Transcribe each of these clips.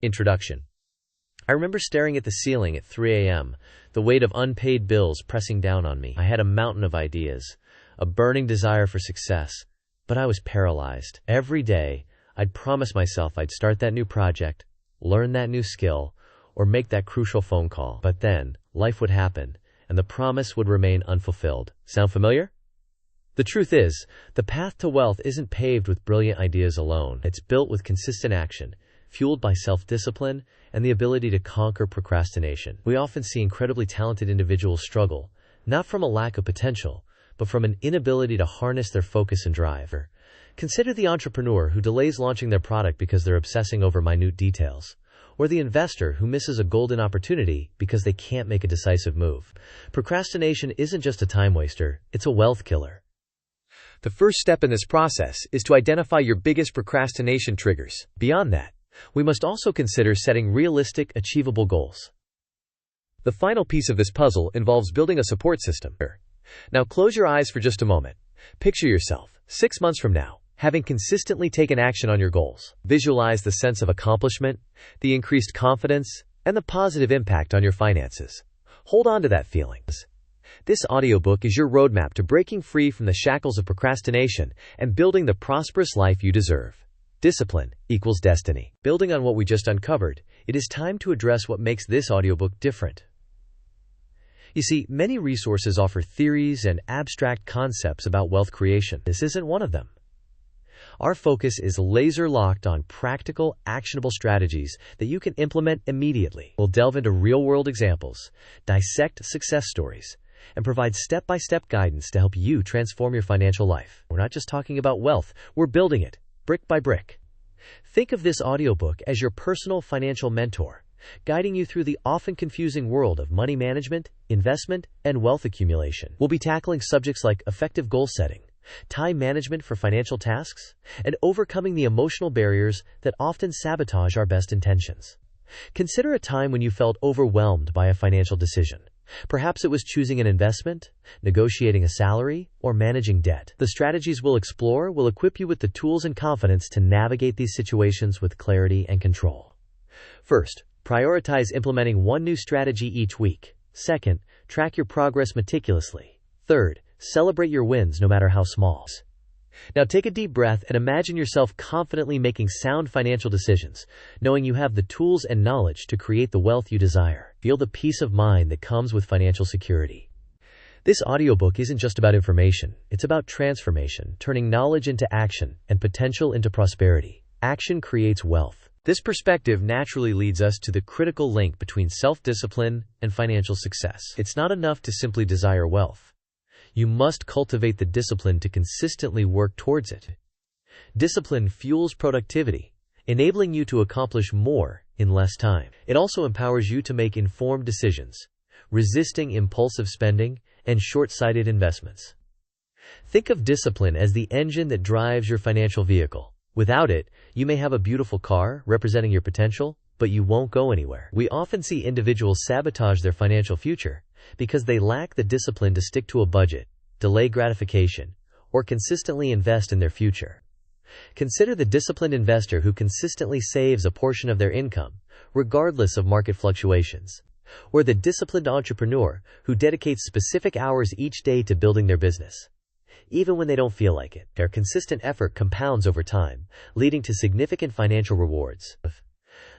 Introduction. I remember staring at the ceiling at 3 a.m., the weight of unpaid bills pressing down on me. I had a mountain of ideas, a burning desire for success, but I was paralyzed. Every day, I'd promise myself I'd start that new project, learn that new skill, or make that crucial phone call. But then, life would happen, and the promise would remain unfulfilled. Sound familiar? The truth is, the path to wealth isn't paved with brilliant ideas alone. It's built with consistent action, fueled by self-discipline and the ability to conquer procrastination. We often see incredibly talented individuals struggle, not from a lack of potential, but from an inability to harness their focus and drive. Consider the entrepreneur who delays launching their product because they're obsessing over minute details, or the investor who misses a golden opportunity because they can't make a decisive move. Procrastination isn't just a time waster, it's a wealth killer. The first step in this process is to identify your biggest procrastination triggers. Beyond that, we must also consider setting realistic, achievable goals. The final piece of this puzzle involves building a support system. Now close your eyes for just a moment. Picture yourself, 6 months from now, having consistently taken action on your goals. Visualize the sense of accomplishment, the increased confidence, and the positive impact on your finances. Hold on to that feeling. This audiobook is your roadmap to breaking free from the shackles of procrastination and building the prosperous life you deserve. Discipline equals destiny. Building on what we just uncovered, it is time to address what makes this audiobook different. You see, many resources offer theories and abstract concepts about wealth creation. This isn't one of them. Our focus is laser-locked on practical, actionable strategies that you can implement immediately. We'll delve into real-world examples, dissect success stories, and provide step-by-step guidance to help you transform your financial life. We're not just talking about wealth, we're building it, brick by brick. Think of this audiobook as your personal financial mentor, guiding you through the often confusing world of money management, investment, and wealth accumulation. We'll be tackling subjects like effective goal setting, time management for financial tasks, and overcoming the emotional barriers that often sabotage our best intentions. Consider a time when you felt overwhelmed by a financial decision. Perhaps it was choosing an investment, negotiating a salary, or managing debt. The strategies we'll explore will equip you with the tools and confidence to navigate these situations with clarity and control. First, prioritize implementing one new strategy each week. Second, track your progress meticulously. Third, celebrate your wins no matter how small. Now take a deep breath and imagine yourself confidently making sound financial decisions, knowing you have the tools and knowledge to create the wealth you desire. Feel the peace of mind that comes with financial security. This audiobook isn't just about information, it's about transformation, turning knowledge into action and potential into prosperity. Action creates wealth. This perspective naturally leads us to the critical link between self-discipline and financial success. It's not enough to simply desire wealth. You must cultivate the discipline to consistently work towards it. Discipline fuels productivity, enabling you to accomplish more in less time. It also empowers you to make informed decisions, resisting impulsive spending and short-sighted investments. Think of discipline as the engine that drives your financial vehicle. Without it, you may have a beautiful car representing your potential, but you won't go anywhere. We often see individuals sabotage their financial future because they lack the discipline to stick to a budget, delay gratification, or consistently invest in their future. Consider the disciplined investor who consistently saves a portion of their income, regardless of market fluctuations, or the disciplined entrepreneur who dedicates specific hours each day to building their business. Even when they don't feel like it, their consistent effort compounds over time, leading to significant financial rewards.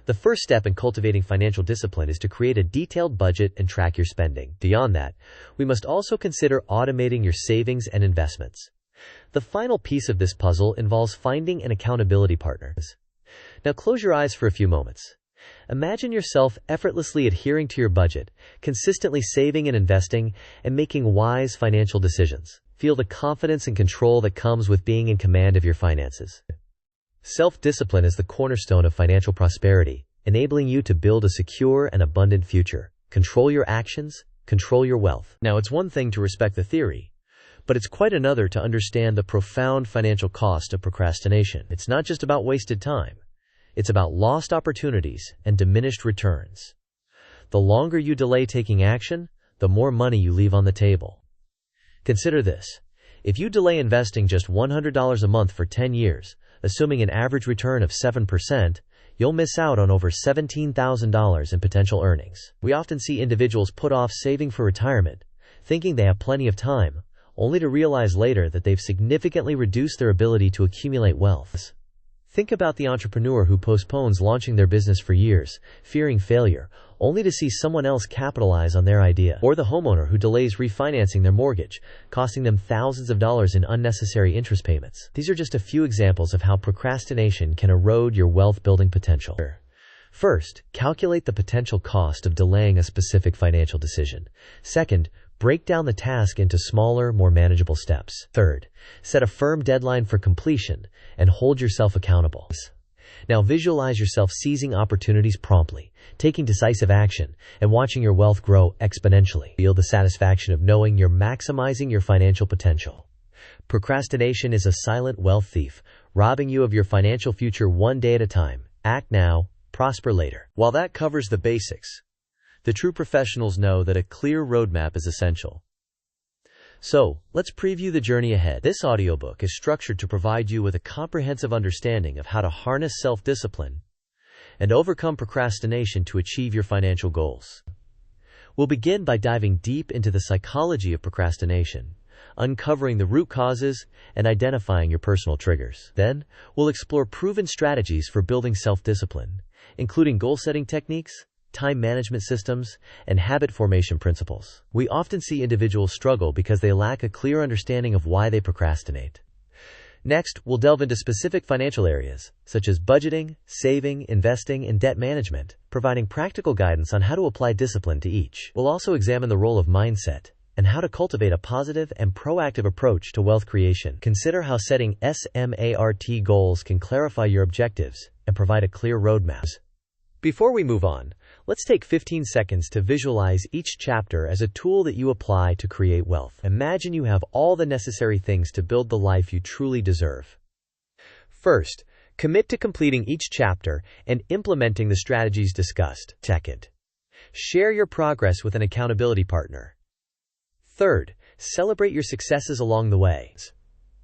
The first step in cultivating financial discipline is to create a detailed budget and track your spending. Beyond that, we must also consider automating your savings and investments. The final piece of this puzzle involves finding an accountability partner. Now close your eyes for a few moments. Imagine yourself effortlessly adhering to your budget, consistently saving and investing, and making wise financial decisions. Feel the confidence and control that comes with being in command of your finances. Self-discipline is the cornerstone of financial prosperity, enabling you to build a secure and abundant future. Control your actions, control your wealth. Now, it's one thing to respect the theory, but it's quite another to understand the profound financial cost of procrastination. It's not just about wasted time. It's about lost opportunities and diminished returns. The longer you delay taking action, the more money you leave on the table. Consider this. If you delay investing just $100 a month for 10 years, assuming an average return of 7%, you'll miss out on over $17,000 in potential earnings. We often see individuals put off saving for retirement, thinking they have plenty of time, only to realize later that they've significantly reduced their ability to accumulate wealth. Think about the entrepreneur who postpones launching their business for years, fearing failure, only to see someone else capitalize on their idea. Or the homeowner who delays refinancing their mortgage, costing them thousands of dollars in unnecessary interest payments. These are just a few examples of how procrastination can erode your wealth-building potential. First, calculate the potential cost of delaying a specific financial decision. Second, break down the task into smaller, more manageable steps. Third, set a firm deadline for completion and hold yourself accountable. Now visualize yourself seizing opportunities promptly, taking decisive action, and watching your wealth grow exponentially. Feel the satisfaction of knowing you're maximizing your financial potential. Procrastination is a silent wealth thief, robbing you of your financial future one day at a time. Act now, prosper later. While that covers the basics, the true professionals know that a clear roadmap is essential. So, let's preview the journey ahead. This audiobook is structured to provide you with a comprehensive understanding of how to harness self-discipline and overcome procrastination to achieve your financial goals. We'll begin by diving deep into the psychology of procrastination, uncovering the root causes and identifying your personal triggers. Then, we'll explore proven strategies for building self-discipline, including goal-setting techniques, time management systems, and habit formation principles. We often see individuals struggle because they lack a clear understanding of why they procrastinate. Next, we'll delve into specific financial areas, such as budgeting, saving, investing, and debt management, providing practical guidance on how to apply discipline to each. We'll also examine the role of mindset and how to cultivate a positive and proactive approach to wealth creation. Consider how setting SMART goals can clarify your objectives and provide a clear roadmap. Before we move on, let's take 15 seconds to visualize each chapter as a tool that you apply to create wealth. Imagine you have all the necessary things to build the life you truly deserve. First, commit to completing each chapter and implementing the strategies discussed. Second, share your progress with an accountability partner. Third, celebrate your successes along the way.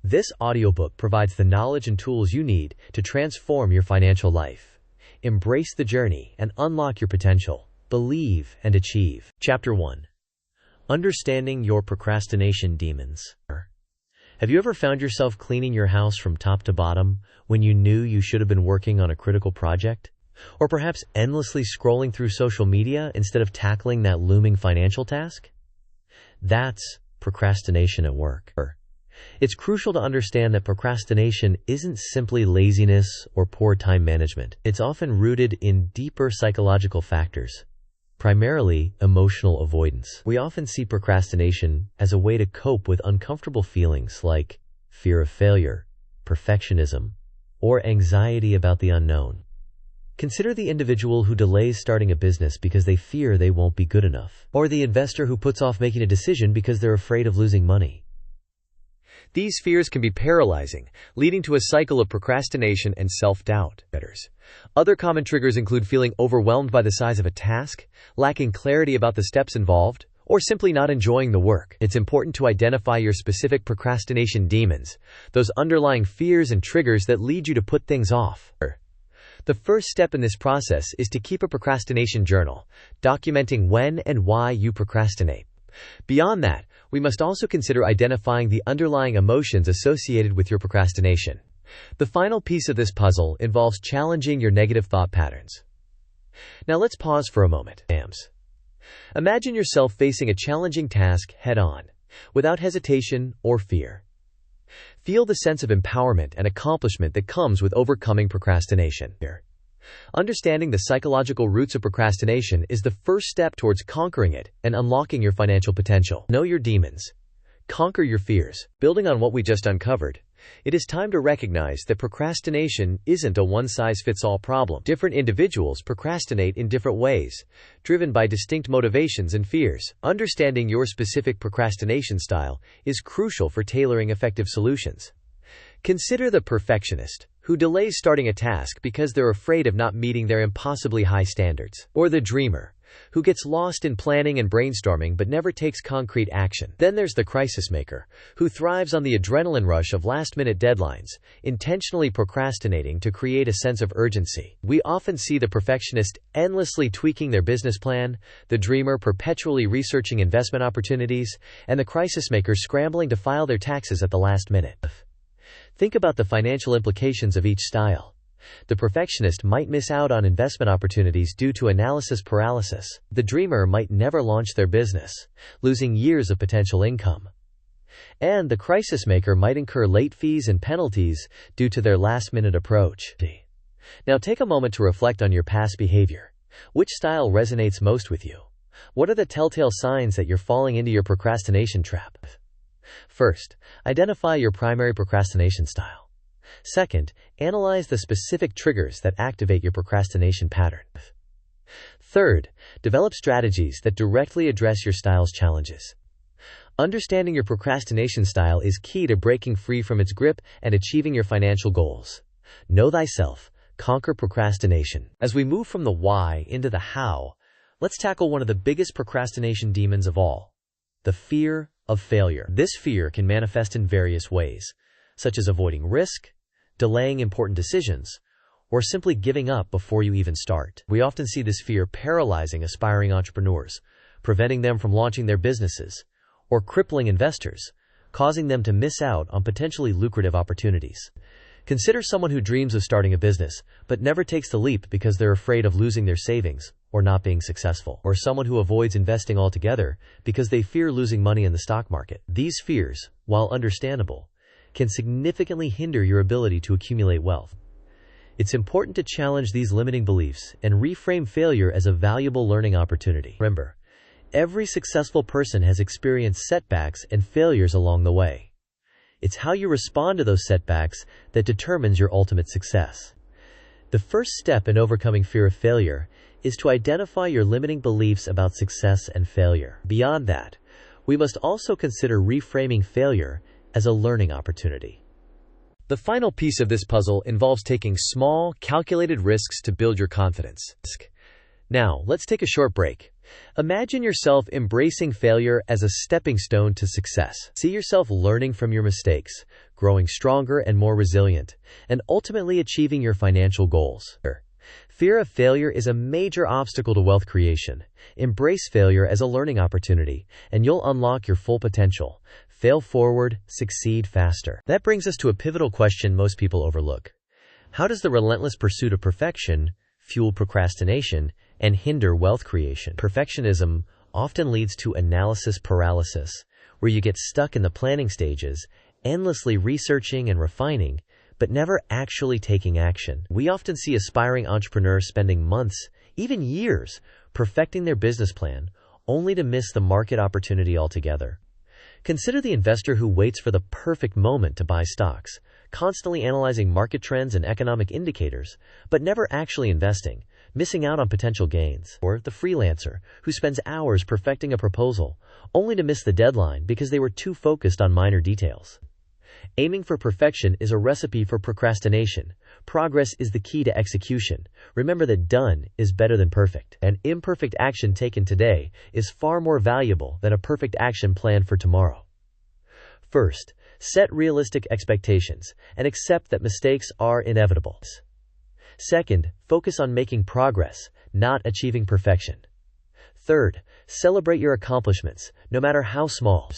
This audiobook provides the knowledge and tools you need to transform your financial life. Embrace the journey and unlock your potential. Believe and achieve. Chapter 1. Understanding your procrastination demons. Have you ever found yourself cleaning your house from top to bottom when you knew you should have been working on a critical project? Or perhaps endlessly scrolling through social media instead of tackling that looming financial task? That's procrastination at work. It's crucial to understand that procrastination isn't simply laziness or poor time management. It's often rooted in deeper psychological factors, primarily emotional avoidance. We often see procrastination as a way to cope with uncomfortable feelings like fear of failure, perfectionism, or anxiety about the unknown. Consider the individual who delays starting a business because they fear they won't be good enough, or the investor who puts off making a decision because they're afraid of losing money. These fears can be paralyzing, leading to a cycle of procrastination and self-doubt. Other common triggers include feeling overwhelmed by the size of a task, lacking clarity about the steps involved, or simply not enjoying the work. It's important to identify your specific procrastination demons, those underlying fears and triggers that lead you to put things off. The first step in this process is to keep a procrastination journal, documenting when and why you procrastinate. Beyond that, we must also consider identifying the underlying emotions associated with your procrastination. The final piece of this puzzle involves challenging your negative thought patterns. Now let's pause for a moment. Imagine yourself facing a challenging task head-on, without hesitation or fear. Feel the sense of empowerment and accomplishment that comes with overcoming procrastination. Understanding the psychological roots of procrastination is the first step towards conquering it and unlocking your financial potential. Know your demons. Conquer your fears. Building on what we just uncovered, it is time to recognize that procrastination isn't a one-size-fits-all problem. Different individuals procrastinate in different ways, driven by distinct motivations and fears. Understanding your specific procrastination style is crucial for tailoring effective solutions. Consider the perfectionist, who delays starting a task because they're afraid of not meeting their impossibly high standards. Or the dreamer, who gets lost in planning and brainstorming but never takes concrete action. Then there's the crisis maker, who thrives on the adrenaline rush of last-minute deadlines, intentionally procrastinating to create a sense of urgency. We often see the perfectionist endlessly tweaking their business plan, the dreamer perpetually researching investment opportunities, and the crisis maker scrambling to file their taxes at the last minute. Think about the financial implications of each style. The perfectionist might miss out on investment opportunities due to analysis paralysis. The dreamer might never launch their business, losing years of potential income. And the crisis maker might incur late fees and penalties due to their last-minute approach. Now take a moment to reflect on your past behavior. Which style resonates most with you? What are the telltale signs that you're falling into your procrastination trap? First, identify your primary procrastination style. Second, analyze the specific triggers that activate your procrastination pattern. Third, develop strategies that directly address your style's challenges. Understanding your procrastination style is key to breaking free from its grip and achieving your financial goals. Know thyself, conquer procrastination. As we move from the why into the how, let's tackle one of the biggest procrastination demons of all: the fear of failure. This fear can manifest in various ways, such as avoiding risk, delaying important decisions, or simply giving up before you even start. We often see this fear paralyzing aspiring entrepreneurs, preventing them from launching their businesses, or crippling investors, causing them to miss out on potentially lucrative opportunities. Consider someone who dreams of starting a business, but never takes the leap because they're afraid of losing their savings or not being successful. Or someone who avoids investing altogether because they fear losing money in the stock market. These fears, while understandable, can significantly hinder your ability to accumulate wealth. It's important to challenge these limiting beliefs and reframe failure as a valuable learning opportunity. Remember, every successful person has experienced setbacks and failures along the way. It's how you respond to those setbacks that determines your ultimate success. The first step in overcoming fear of failure is to identify your limiting beliefs about success and failure. Beyond that, we must also consider reframing failure as a learning opportunity. The final piece of this puzzle involves taking small, calculated risks to build your confidence. Now, let's take a short break. Imagine yourself embracing failure as a stepping stone to success. See yourself learning from your mistakes, growing stronger and more resilient, and ultimately achieving your financial goals. Fear of failure is a major obstacle to wealth creation. Embrace failure as a learning opportunity, and you'll unlock your full potential. Fail forward, succeed faster. That brings us to a pivotal question most people overlook. How does the relentless pursuit of perfection fuel procrastination and hinder wealth creation? Perfectionism often leads to analysis paralysis, where you get stuck in the planning stages, endlessly researching and refining, but never actually taking action. We often see aspiring entrepreneurs spending months, even years, perfecting their business plan, only to miss the market opportunity altogether. Consider the investor who waits for the perfect moment to buy stocks, constantly analyzing market trends and economic indicators, but never actually investing, missing out on potential gains. Or the freelancer who spends hours perfecting a proposal, only to miss the deadline because they were too focused on minor details. Aiming for perfection is a recipe for procrastination. Progress is the key to execution. Remember that done is better than perfect. An imperfect action taken today is far more valuable than a perfect action planned for tomorrow. First, set realistic expectations and accept that mistakes are inevitable. Second, focus on making progress, not achieving perfection. Third, celebrate your accomplishments, no matter how small.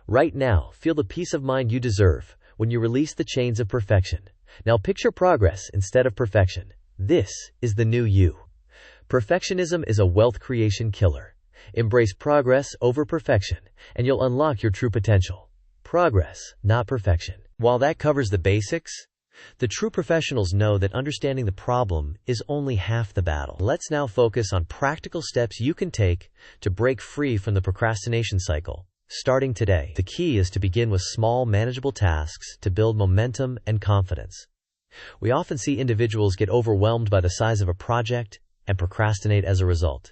Right now, feel the peace of mind you deserve when you release the chains of perfection. Now picture progress instead of perfection. This is the new you. Perfectionism is a wealth creation killer. Embrace progress over perfection, and you'll unlock your true potential. Progress, not perfection. While that covers the basics, the true professionals know that understanding the problem is only half the battle. Let's now focus on practical steps you can take to break free from the procrastination cycle. Starting today, the key is to begin with small, manageable tasks to build momentum and confidence. We often see individuals get overwhelmed by the size of a project and procrastinate as a result.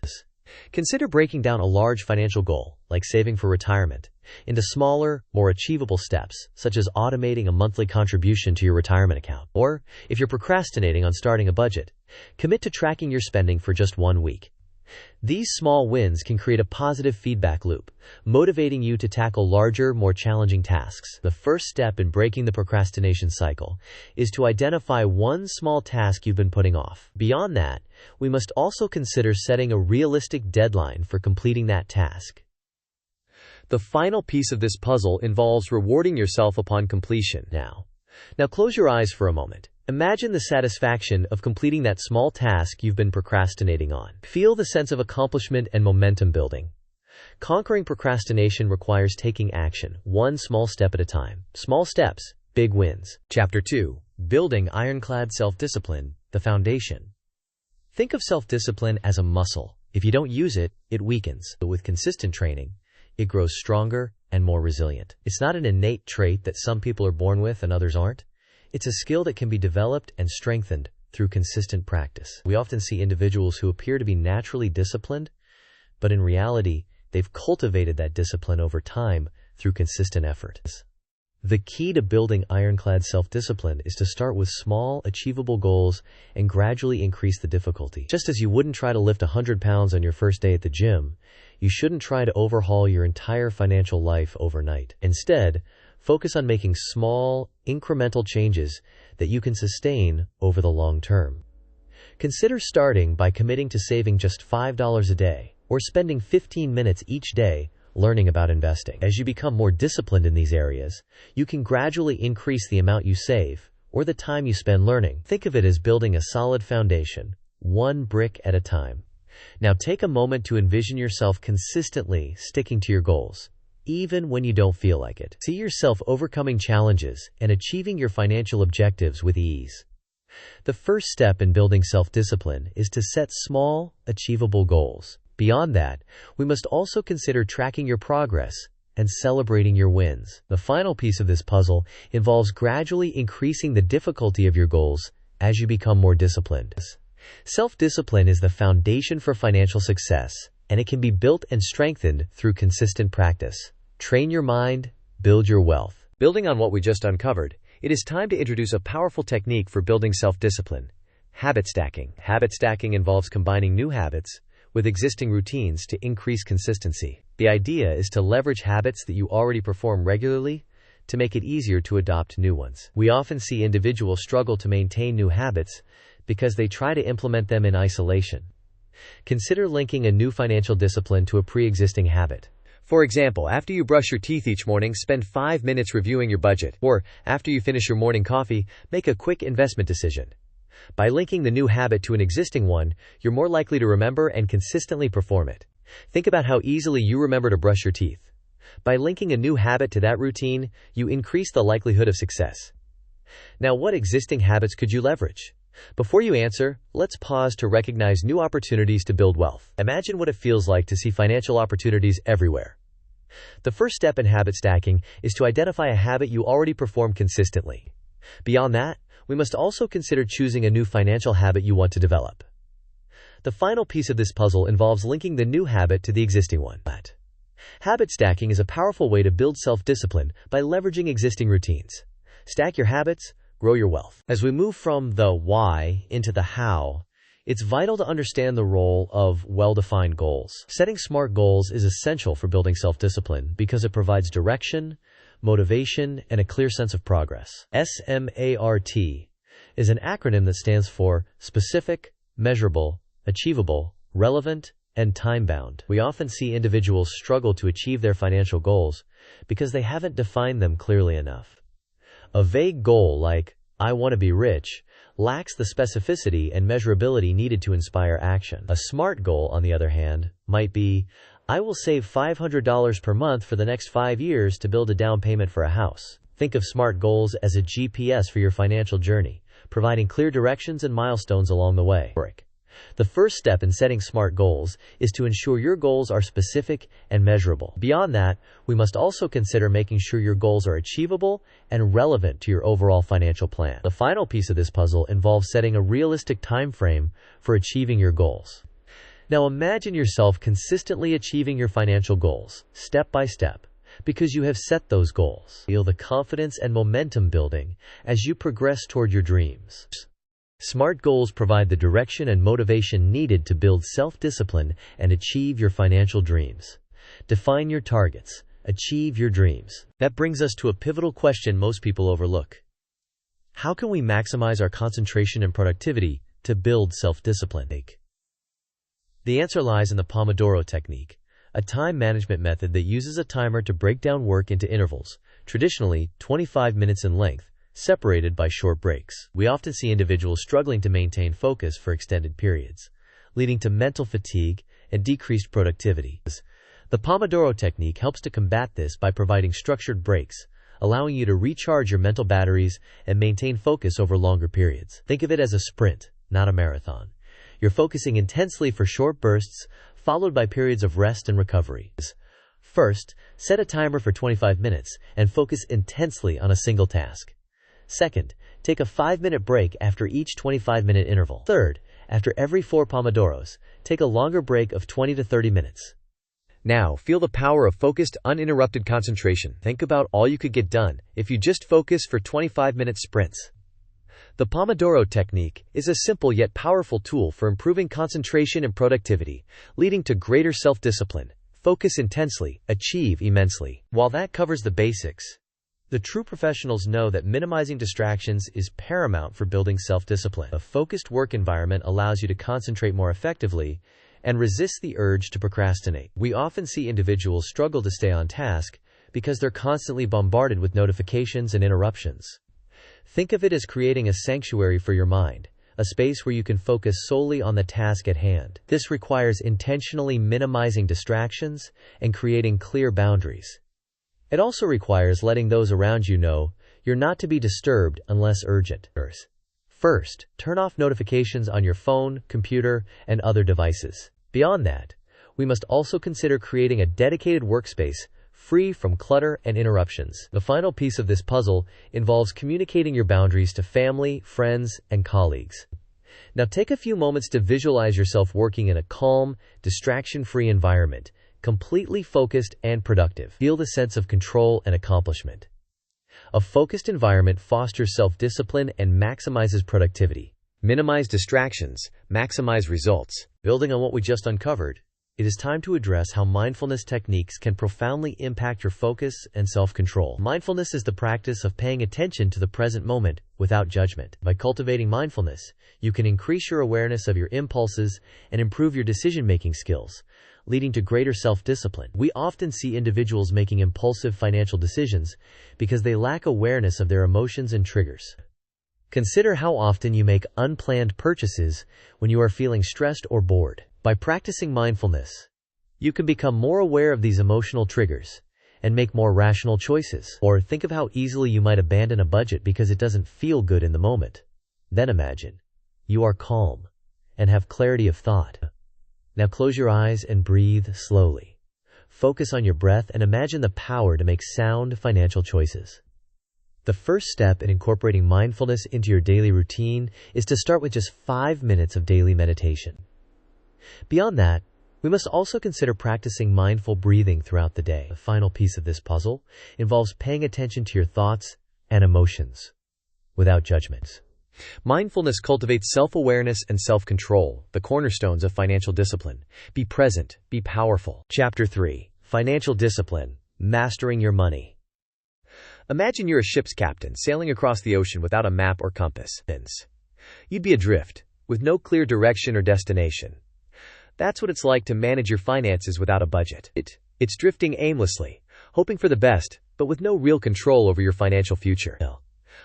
Consider breaking down a large financial goal, like saving for retirement, into smaller, more achievable steps, such as automating a monthly contribution to your retirement account. Or, if you're procrastinating on starting a budget, commit to tracking your spending for just 1 week. These small wins can create a positive feedback loop, motivating you to tackle larger, more challenging tasks. The first step in breaking the procrastination cycle is to identify one small task you've been putting off. Beyond that, we must also consider setting a realistic deadline for completing that task. The final piece of this puzzle involves rewarding yourself upon completion. Now close your eyes for a moment. Imagine the satisfaction of completing that small task you've been procrastinating on. Feel the sense of accomplishment and momentum building. Conquering procrastination requires taking action, one small step at a time. Small steps, big wins. Chapter 2. Building ironclad self-discipline, the foundation. Think of self-discipline as a muscle. If you don't use it, it weakens. But with consistent training, it grows stronger and more resilient. It's not an innate trait that some people are born with and others aren't. It's a skill that can be developed and strengthened through consistent practice. We often see individuals who appear to be naturally disciplined, but in reality, they've cultivated that discipline over time through consistent effort. The key to building ironclad self-discipline is to start with small, achievable goals and gradually increase the difficulty. Just as you wouldn't try to lift 100 pounds on your first day at the gym, you shouldn't try to overhaul your entire financial life overnight. Instead, focus on making small, incremental changes that you can sustain over the long term. Consider starting by committing to saving just $5 a day, or spending 15 minutes each day learning about investing. As you become more disciplined in these areas, you can gradually increase the amount you save, or the time you spend learning. Think of it as building a solid foundation, one brick at a time. Now take a moment to envision yourself consistently sticking to your goals, even when you don't feel like it. See yourself overcoming challenges and achieving your financial objectives with ease. The first step in building self-discipline is to set small, achievable goals. Beyond that, we must also consider tracking your progress and celebrating your wins. The final piece of this puzzle involves gradually increasing the difficulty of your goals as you become more disciplined. Self-discipline is the foundation for financial success, and it can be built and strengthened through consistent practice. Train your mind, build your wealth. Building on what we just uncovered, it is time to introduce a powerful technique for building self-discipline: habit stacking. Habit stacking involves combining new habits with existing routines to increase consistency. The idea is to leverage habits that you already perform regularly to make it easier to adopt new ones. We often see individuals struggle to maintain new habits because they try to implement them in isolation. Consider linking a new financial discipline to a pre-existing habit. For example, after you brush your teeth each morning, spend 5 minutes reviewing your budget. Or, after you finish your morning coffee, make a quick investment decision. By linking the new habit to an existing one, you're more likely to remember and consistently perform it. Think about how easily you remember to brush your teeth. By linking a new habit to that routine, you increase the likelihood of success. Now, what existing habits could you leverage? Before you answer, let's pause to recognize new opportunities to build wealth. Imagine what it feels like to see financial opportunities everywhere. The first step in habit stacking is to identify a habit you already perform consistently. Beyond that, we must also consider choosing a new financial habit you want to develop. The final piece of this puzzle involves linking the new habit to the existing one. Habit stacking is a powerful way to build self-discipline by leveraging existing routines. Stack your habits, grow your wealth. As we move from the why into the how, it's vital to understand the role of well-defined goals. Setting SMART goals is essential for building self-discipline because it provides direction, motivation, and a clear sense of progress. SMART is an acronym that stands for specific, measurable, achievable, relevant, and time-bound. We often see individuals struggle to achieve their financial goals because they haven't defined them clearly enough. A vague goal like, "I want to be rich," lacks the specificity and measurability needed to inspire action. A SMART goal, on the other hand, might be, "I will save $500 per month for the next 5 years to build a down payment for a house." Think of SMART goals as a GPS for your financial journey, providing clear directions and milestones along the way. The first step in setting SMART goals is to ensure your goals are specific and measurable. Beyond that, we must also consider making sure your goals are achievable and relevant to your overall financial plan. The final piece of this puzzle involves setting a realistic time frame for achieving your goals. Now imagine yourself consistently achieving your financial goals, step by step, because you have set those goals. Feel the confidence and momentum building as you progress toward your dreams. SMART goals provide the direction and motivation needed to build self-discipline and achieve your financial dreams. Define your targets. Achieve your dreams. That brings us to a pivotal question most people overlook. How can we maximize our concentration and productivity to build self-discipline? The answer lies in the Pomodoro technique, a time management method that uses a timer to break down work into intervals, traditionally 25 minutes in length, separated by short breaks. We often see individuals struggling to maintain focus for extended periods, leading to mental fatigue and decreased productivity. The Pomodoro technique helps to combat this by providing structured breaks, allowing you to recharge your mental batteries and maintain focus over longer periods. Think of it as a sprint, not a marathon. You're focusing intensely for short bursts, followed by periods of rest and recovery. First, set a timer for 25 minutes and focus intensely on a single task. Second, take a 5-minute break after each 25-minute interval. Third, after every 4 Pomodoros, take a longer break of 20 to 30 minutes. Now, feel the power of focused, uninterrupted concentration. Think about all you could get done if you just focus for 25-minute sprints. The Pomodoro technique is a simple yet powerful tool for improving concentration and productivity, leading to greater self-discipline. Focus intensely, achieve immensely. While that covers the basics, the true professionals know that minimizing distractions is paramount for building self-discipline. A focused work environment allows you to concentrate more effectively and resist the urge to procrastinate. We often see individuals struggle to stay on task because they're constantly bombarded with notifications and interruptions. Think of it as creating a sanctuary for your mind, a space where you can focus solely on the task at hand. This requires intentionally minimizing distractions and creating clear boundaries. It also requires letting those around you know you're not to be disturbed unless urgent. First, turn off notifications on your phone, computer, and other devices. Beyond that, we must also consider creating a dedicated workspace free from clutter and interruptions. The final piece of this puzzle involves communicating your boundaries to family, friends, and colleagues. Now take a few moments to visualize yourself working in a calm, distraction-free environment, completely focused and productive. Feel the sense of control and accomplishment. A focused environment fosters self-discipline and maximizes productivity. Minimize distractions, maximize results. Building on what we just uncovered, it is time to address how mindfulness techniques can profoundly impact your focus and self-control. Mindfulness is the practice of paying attention to the present moment without judgment. By cultivating mindfulness, you can increase your awareness of your impulses and improve your decision-making skills, leading to greater self-discipline. We often see individuals making impulsive financial decisions because they lack awareness of their emotions and triggers. Consider how often you make unplanned purchases when you are feeling stressed or bored. By practicing mindfulness, you can become more aware of these emotional triggers and make more rational choices. Or think of how easily you might abandon a budget because it doesn't feel good in the moment. Then imagine you are calm and have clarity of thought. Now close your eyes and breathe slowly. Focus on your breath and imagine the power to make sound financial choices. The first step in incorporating mindfulness into your daily routine is to start with just 5 minutes of daily meditation. Beyond that, we must also consider practicing mindful breathing throughout the day. The final piece of this puzzle involves paying attention to your thoughts and emotions without judgments. Mindfulness cultivates self-awareness and self-control, the cornerstones of financial discipline. Be present, be powerful. Chapter 3. Financial Discipline, Mastering Your Money. Imagine you're a ship's captain sailing across the ocean without a map or compass. You'd be adrift, with no clear direction or destination. That's what it's like to manage your finances without a budget. It's drifting aimlessly, hoping for the best, but with no real control over your financial future.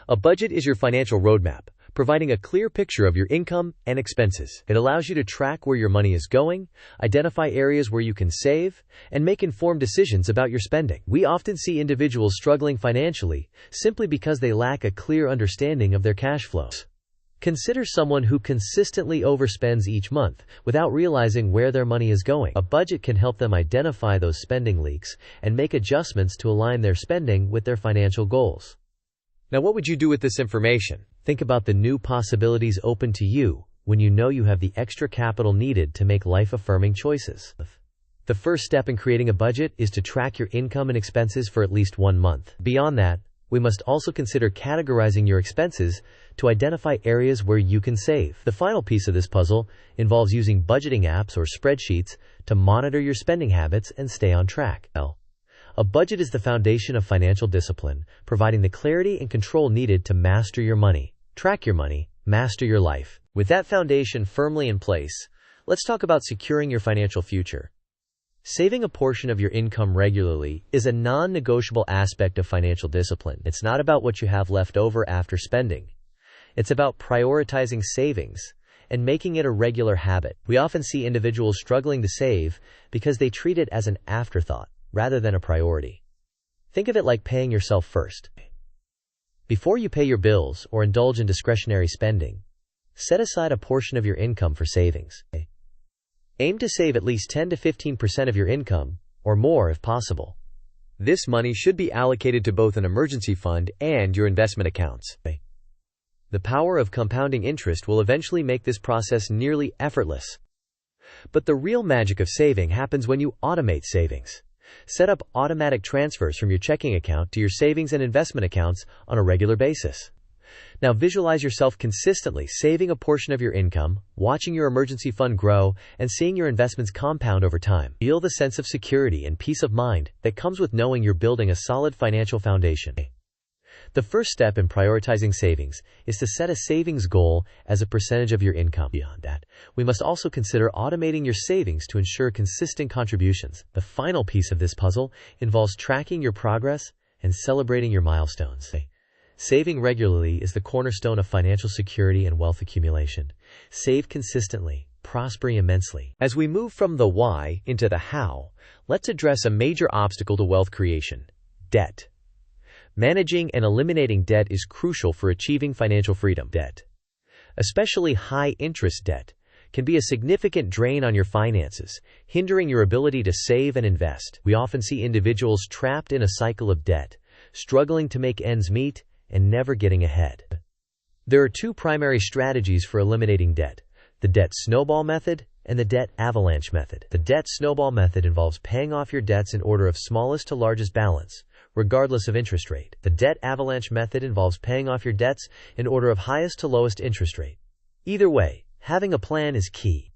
A budget is your financial roadmap, providing a clear picture of your income and expenses. It allows you to track where your money is going, identify areas where you can save, and make informed decisions about your spending. We often see individuals struggling financially simply because they lack a clear understanding of their cash flows. Consider someone who consistently overspends each month without realizing where their money is going. A budget can help them identify those spending leaks and make adjustments to align their spending with their financial goals. Now, what would you do with this information? Think about the new possibilities open to you when you know you have the extra capital needed to make life-affirming choices. The first step in creating a budget is to track your income and expenses for at least 1 month. Beyond that, we must also consider categorizing your expenses to identify areas where you can save. The final piece of this puzzle involves using budgeting apps or spreadsheets to monitor your spending habits and stay on track. A budget is the foundation of financial discipline, providing the clarity and control needed to master your money, track your money, master your life. With that foundation firmly in place, let's talk about securing your financial future. Saving a portion of your income regularly is a non-negotiable aspect of financial discipline. It's not about what you have left over after spending. It's about prioritizing savings and making it a regular habit. We often see individuals struggling to save because they treat it as an afterthought rather than a priority. Think of it like paying yourself first. Before you pay your bills or indulge in discretionary spending, set aside a portion of your income for savings. Aim to save at least 10 to 15% of your income, or more if possible. This money should be allocated to both an emergency fund and your investment accounts. The power of compounding interest will eventually make this process nearly effortless. But the real magic of saving happens when you automate savings. Set up automatic transfers from your checking account to your savings and investment accounts on a regular basis. Now visualize yourself consistently saving a portion of your income, watching your emergency fund grow, and seeing your investments compound over time. Feel the sense of security and peace of mind that comes with knowing you're building a solid financial foundation. The first step in prioritizing savings is to set a savings goal as a percentage of your income. Beyond that, we must also consider automating your savings to ensure consistent contributions. The final piece of this puzzle involves tracking your progress and celebrating your milestones. Saving regularly is the cornerstone of financial security and wealth accumulation. Save consistently, prospering immensely. As we move from the why into the how, let's address a major obstacle to wealth creation: debt. Managing and eliminating debt is crucial for achieving financial freedom. Debt, especially high-interest debt, can be a significant drain on your finances, hindering your ability to save and invest. We often see individuals trapped in a cycle of debt, struggling to make ends meet and never getting ahead. There are two primary strategies for eliminating debt: the debt snowball method and the debt avalanche method. The debt snowball method involves paying off your debts in order of smallest to largest balance, regardless of interest rate. The debt avalanche method involves paying off your debts in order of highest to lowest interest rate. Either way, having a plan is key.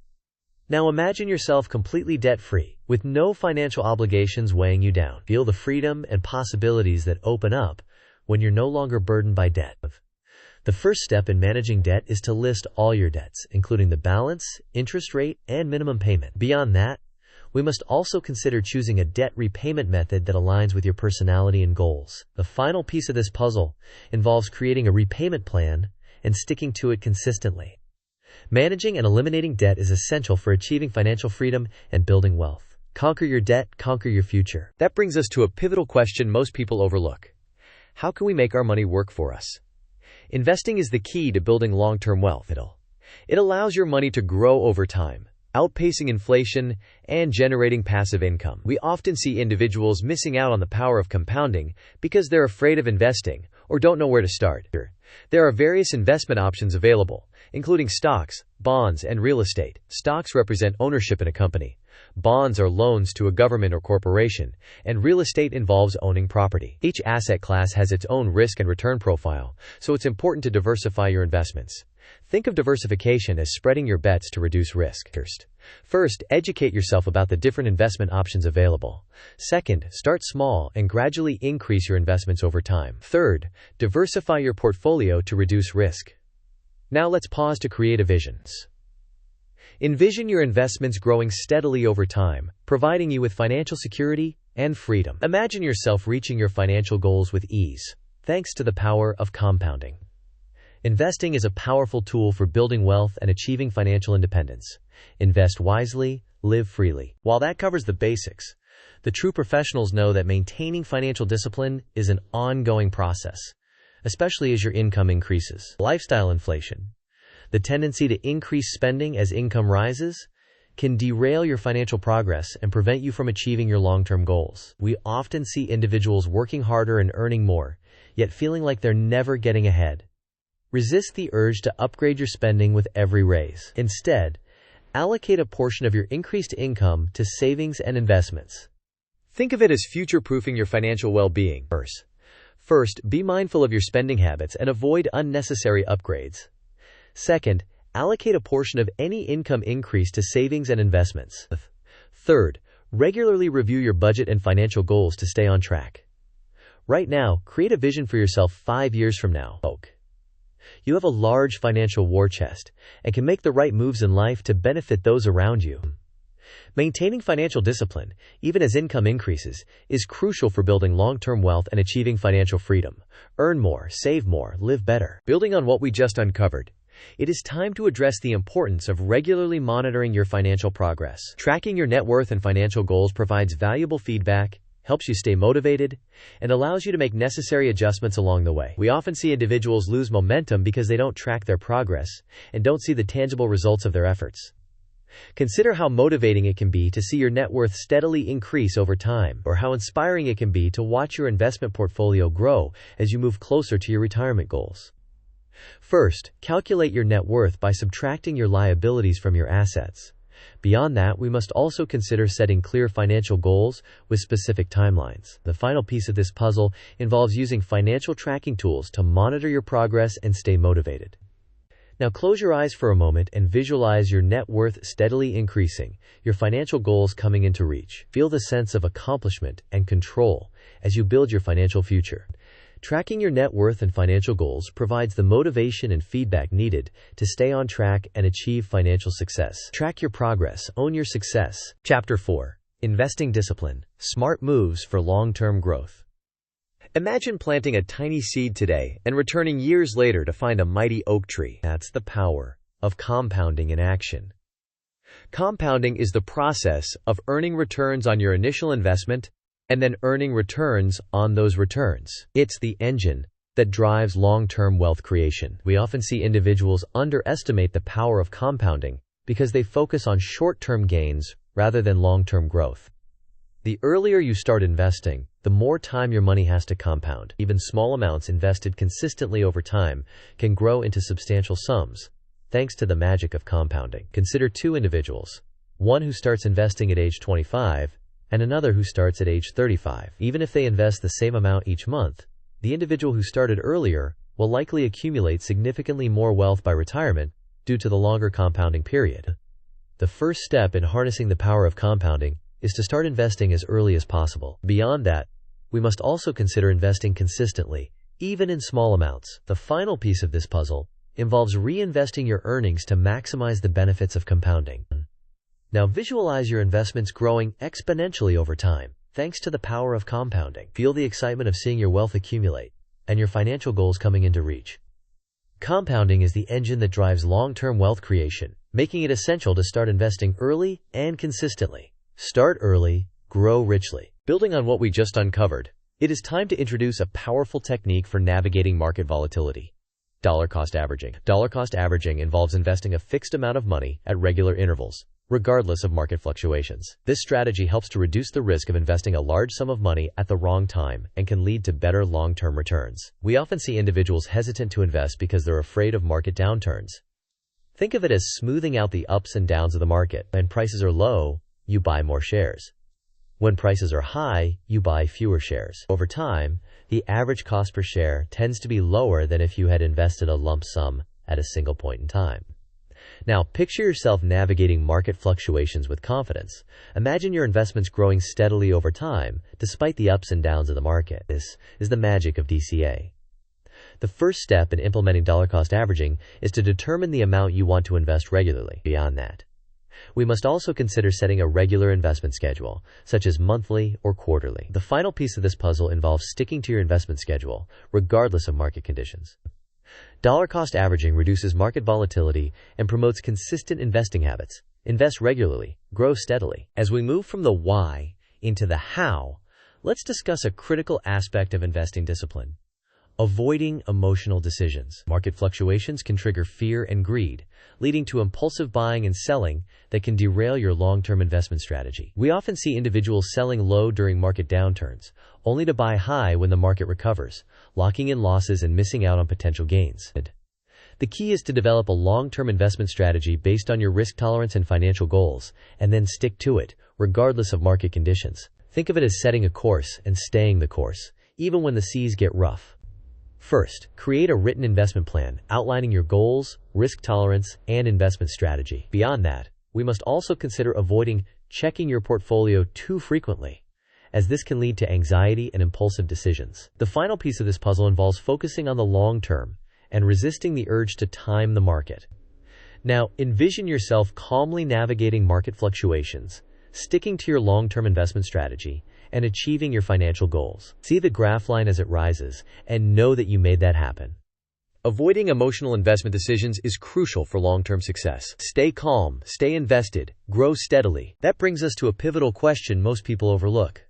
Now imagine yourself completely debt-free, with no financial obligations weighing you down. Feel the freedom and possibilities that open up when you're no longer burdened by debt. The first step in managing debt is to list all your debts, including the balance, interest rate, and minimum payment. Beyond that, we must also consider choosing a debt repayment method that aligns with your personality and goals. The final piece of this puzzle involves creating a repayment plan and sticking to it consistently. Managing and eliminating debt is essential for achieving financial freedom and building wealth. Conquer your debt, conquer your future. That brings us to a pivotal question most people overlook: how can we make our money work for us? Investing is the key to building long-term wealth. It allows your money to grow over time, outpacing inflation and generating passive income. We often see individuals missing out on the power of compounding because they're afraid of investing or don't know where to start. There are various investment options available, including stocks, bonds, and real estate. Stocks represent ownership in a company. Bonds are loans to a government or corporation, and real estate involves owning property. Each asset class has its own risk and return profile, so it's important to diversify your investments. Think of diversification as spreading your bets to reduce risk. First, educate yourself about the different investment options available. Second, start small and gradually increase your investments over time. Third, diversify your portfolio to reduce risk. Now let's pause to create a vision. Envision your investments growing steadily over time, providing you with financial security and freedom. Imagine yourself reaching your financial goals with ease, thanks to the power of compounding. Investing is a powerful tool for building wealth and achieving financial independence. Invest wisely, live freely. While that covers the basics, the true professionals know that maintaining financial discipline is an ongoing process, especially as your income increases. Lifestyle inflation, the tendency to increase spending as income rises, can derail your financial progress and prevent you from achieving your long-term goals. We often see individuals working harder and earning more, yet feeling like they're never getting ahead. Resist the urge to upgrade your spending with every raise. Instead, allocate a portion of your increased income to savings and investments. Think of it as future-proofing your financial well-being. First, be mindful of your spending habits and avoid unnecessary upgrades. Second, allocate a portion of any income increase to savings and investments. Third, regularly review your budget and financial goals to stay on track. Right now, create a vision for yourself 5 years from now. You have a large financial war chest and can make the right moves in life to benefit those around you. Maintaining financial discipline, even as income increases, is crucial for building long-term wealth and achieving financial freedom. Earn more, save more, live better. Building on what we just uncovered, it is time to address the importance of regularly monitoring your financial progress. Tracking your net worth and financial goals provides valuable feedback, helps you stay motivated, and allows you to make necessary adjustments along the way. We often see individuals lose momentum because they don't track their progress and don't see the tangible results of their efforts. Consider how motivating it can be to see your net worth steadily increase over time, or how inspiring it can be to watch your investment portfolio grow as you move closer to your retirement goals. First, calculate your net worth by subtracting your liabilities from your assets. Beyond that, we must also consider setting clear financial goals with specific timelines. The final piece of this puzzle involves using financial tracking tools to monitor your progress and stay motivated. Now close your eyes for a moment and visualize your net worth steadily increasing, your financial goals coming into reach. Feel the sense of accomplishment and control as you build your financial future. Tracking your net worth and financial goals provides the motivation and feedback needed to stay on track and achieve financial success. Track your progress, own your success. Chapter 4. Investing Discipline. Smart Moves for Long-Term Growth. Imagine planting a tiny seed today and returning years later to find a mighty oak tree. That's the power of compounding in action. Compounding is the process of earning returns on your initial investment and then earning returns on those returns. It's the engine that drives long-term wealth creation. We often see individuals underestimate the power of compounding because they focus on short-term gains rather than long-term growth. The earlier you start investing, the more time your money has to compound. Even small amounts invested consistently over time can grow into substantial sums, thanks to the magic of compounding. Consider two individuals, one who starts investing at age 25 and another who starts at age 35. Even if they invest the same amount each month, the individual who started earlier will likely accumulate significantly more wealth by retirement due to the longer compounding period. The first step in harnessing the power of compounding is to start investing as early as possible. Beyond that, we must also consider investing consistently, even in small amounts. The final piece of this puzzle involves reinvesting your earnings to maximize the benefits of compounding. Now visualize your investments growing exponentially over time, thanks to the power of compounding. Feel the excitement of seeing your wealth accumulate and your financial goals coming into reach. Compounding is the engine that drives long-term wealth creation, making it essential to start investing early and consistently. Start early, grow richly. Building on what we just uncovered, it is time to introduce a powerful technique for navigating market volatility. Dollar cost averaging. Dollar cost averaging involves investing a fixed amount of money at regular intervals, regardless of market fluctuations. This strategy helps to reduce the risk of investing a large sum of money at the wrong time and can lead to better long-term returns. We often see individuals hesitant to invest because they're afraid of market downturns. Think of it as smoothing out the ups and downs of the market. When prices are low, you buy more shares. When prices are high, you buy fewer shares. Over time, the average cost per share tends to be lower than if you had invested a lump sum at a single point in time. Now, picture yourself navigating market fluctuations with confidence. Imagine your investments growing steadily over time, despite the ups and downs of the market. This is the magic of DCA. The first step in implementing dollar cost averaging is to determine the amount you want to invest regularly. Beyond that, we must also consider setting a regular investment schedule, such as monthly or quarterly. The final piece of this puzzle involves sticking to your investment schedule, regardless of market conditions. Dollar cost averaging reduces market volatility and promotes consistent investing habits. Invest regularly, grow steadily. As we move from the why into the how, let's discuss a critical aspect of investing discipline: avoiding emotional decisions. Market fluctuations can trigger fear and greed, leading to impulsive buying and selling that can derail your long-term investment strategy. We often see individuals selling low during market downturns, only to buy high when the market recovers, locking in losses and missing out on potential gains. The key is to develop a long-term investment strategy based on your risk tolerance and financial goals, and then stick to it, regardless of market conditions. Think of it as setting a course and staying the course. even when the seas get rough. First, create a written investment plan outlining your goals, risk tolerance, and investment strategy. Beyond that, we must also consider avoiding checking your portfolio too frequently, as this can lead to anxiety and impulsive decisions. The final piece of this puzzle involves focusing on the long term and resisting the urge to time the market. Now, envision yourself calmly navigating market fluctuations, sticking to your long-term investment strategy, and achieving your financial goals. See the graph line as it rises, and know that you made that happen. Avoiding emotional investment decisions is crucial for long-term success. Stay calm, stay invested, grow steadily. That brings us to a pivotal question most people overlook.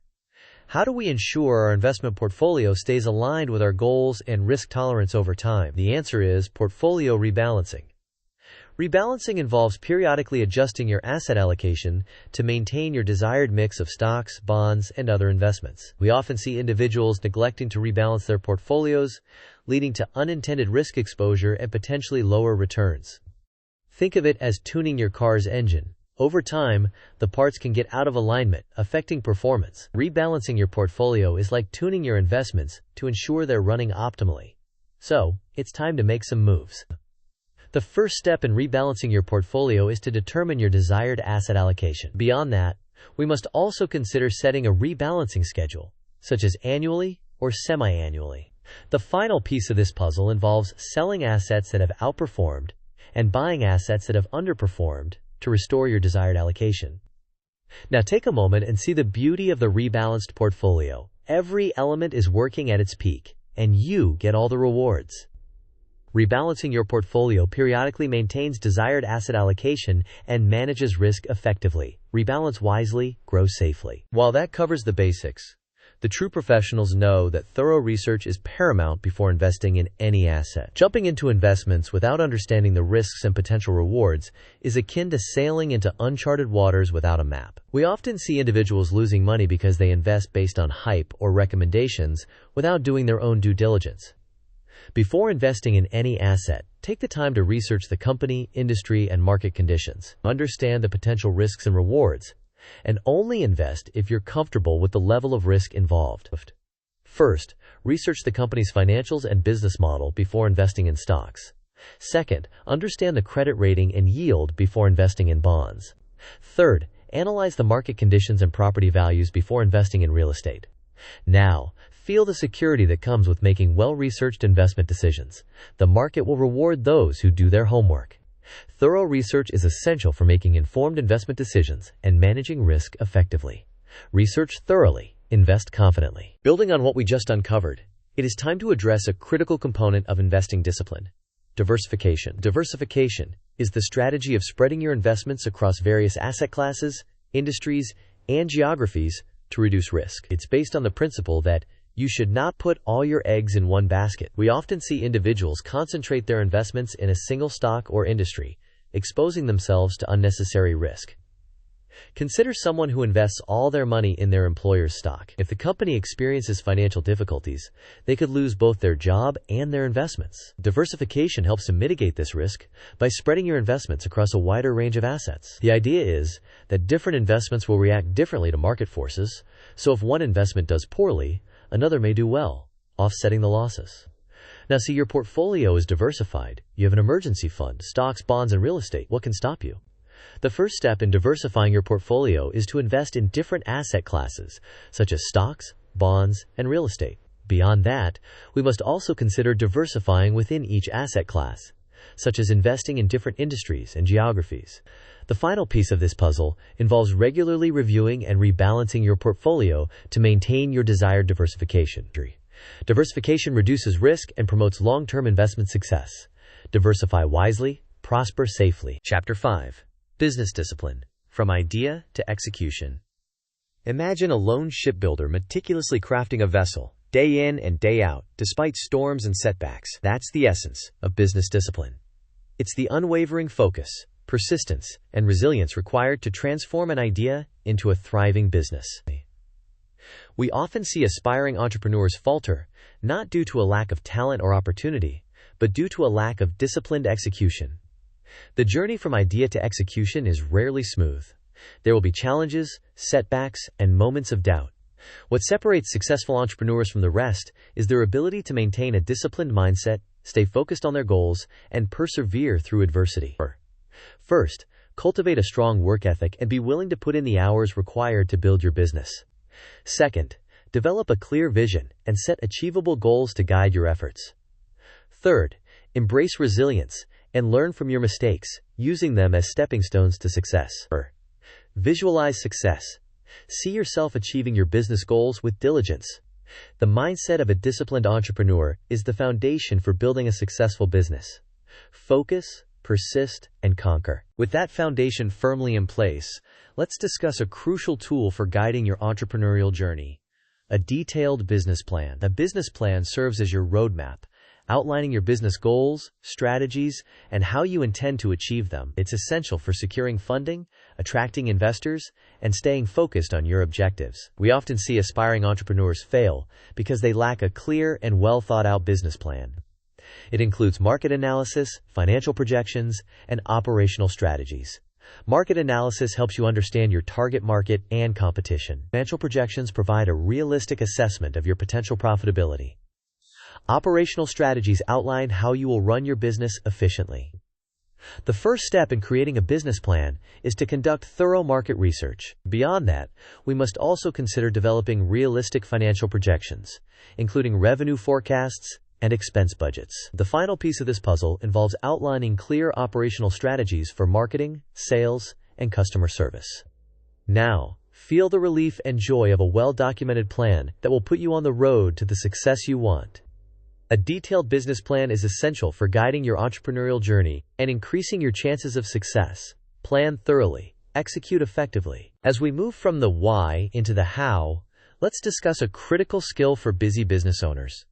How do we ensure our investment portfolio stays aligned with our goals and risk tolerance over time? The answer is portfolio rebalancing. Rebalancing involves periodically adjusting your asset allocation to maintain your desired mix of stocks, bonds, and other investments. We often see individuals neglecting to rebalance their portfolios, leading to unintended risk exposure and potentially lower returns. Think of it as tuning your car's engine. Over time, the parts can get out of alignment, affecting performance. Rebalancing your portfolio is like tuning your investments to ensure they're running optimally. So, it's time to make some moves. The first step in rebalancing your portfolio is to determine your desired asset allocation. Beyond that, we must also consider setting a rebalancing schedule, such as annually or semi-annually. The final piece of this puzzle involves selling assets that have outperformed and buying assets that have underperformed to restore your desired allocation. Now take a moment and see the beauty of the rebalanced portfolio. Every element is working at its peak, and you get all the rewards. Rebalancing your portfolio periodically maintains desired asset allocation and manages risk effectively. Rebalance wisely, grow safely. While that covers the basics, the true professionals know that thorough research is paramount before investing in any asset. Jumping into investments without understanding the risks and potential rewards is akin to sailing into uncharted waters without a map. We often see individuals losing money because they invest based on hype or recommendations without doing their own due diligence. Before investing in any asset, take the time to research the company, industry, and market conditions. Understand the potential risks and rewards, and only invest if you're comfortable with the level of risk involved. First, research the company's financials and business model before investing in stocks. Second, understand the credit rating and yield before investing in bonds. Third, analyze the market conditions and property values before investing in real estate. Now, feel the security that comes with making well-researched investment decisions. The market will reward those who do their homework. Thorough research is essential for making informed investment decisions and managing risk effectively. Research thoroughly, invest confidently. Building on what we just uncovered, it is time to address a critical component of investing discipline: diversification. Diversification is the strategy of spreading your investments across various asset classes, industries, and geographies to reduce risk. It's based on the principle that you should not put all your eggs in one basket. We often see individuals concentrate their investments in a single stock or industry, exposing themselves to unnecessary risk. Consider someone who invests all their money in their employer's stock. If the company experiences financial difficulties, they could lose both their job and their investments. Diversification helps to mitigate this risk by spreading your investments across a wider range of assets. The idea is that different investments will react differently to market forces, so if one investment does poorly, another may do well, offsetting the losses. Now see, your portfolio is diversified. You have an emergency fund, stocks, bonds, and real estate. What can stop you? The first step in diversifying your portfolio is to invest in different asset classes, such as stocks, bonds, and real estate. Beyond that, we must also consider diversifying within each asset class, such as investing in different industries and geographies. The final piece of this puzzle involves regularly reviewing and rebalancing your portfolio to maintain your desired diversification. Diversification reduces risk and promotes long-term investment success. Diversify wisely, prosper safely. Chapter 5. Business Discipline. From Idea to Execution. Imagine a lone shipbuilder meticulously crafting a vessel, day in and day out, despite storms and setbacks. That's the essence of business discipline. It's the unwavering focus, persistence, and resilience required to transform an idea into a thriving business. We often see aspiring entrepreneurs falter, not due to a lack of talent or opportunity, but due to a lack of disciplined execution. The journey from idea to execution is rarely smooth. There will be challenges, setbacks, and moments of doubt. What separates successful entrepreneurs from the rest is their ability to maintain a disciplined mindset, stay focused on their goals, and persevere through adversity. First, cultivate a strong work ethic and be willing to put in the hours required to build your business. Second, develop a clear vision and set achievable goals to guide your efforts. Third, embrace resilience and learn from your mistakes, using them as stepping stones to success. Visualize success. See yourself achieving your business goals with diligence. The mindset of a disciplined entrepreneur is the foundation for building a successful business. Focus, persist, and conquer. With that foundation firmly in place, let's discuss a crucial tool for guiding your entrepreneurial journey: a detailed business plan. A business plan serves as your roadmap, outlining your business goals, strategies, and how you intend to achieve them. It's essential for securing funding, attracting investors, and staying focused on your objectives. We often see aspiring entrepreneurs fail because they lack a clear and well-thought-out business plan. It includes market analysis, financial projections, and operational strategies. Market analysis helps you understand your target market and competition. Financial projections provide a realistic assessment of your potential profitability. Operational strategies outline how you will run your business efficiently. The first step in creating a business plan is to conduct thorough market research. Beyond that, we must also consider developing realistic financial projections, including revenue forecasts and expense budgets. The final piece of this puzzle involves outlining clear operational strategies for marketing, sales, and customer service. Now, feel the relief and joy of a well-documented plan that will put you on the road to the success you want. A detailed business plan is essential for guiding your entrepreneurial journey and increasing your chances of success. Plan thoroughly, execute effectively. As we move from the why into the how, let's discuss a critical skill for busy business owners: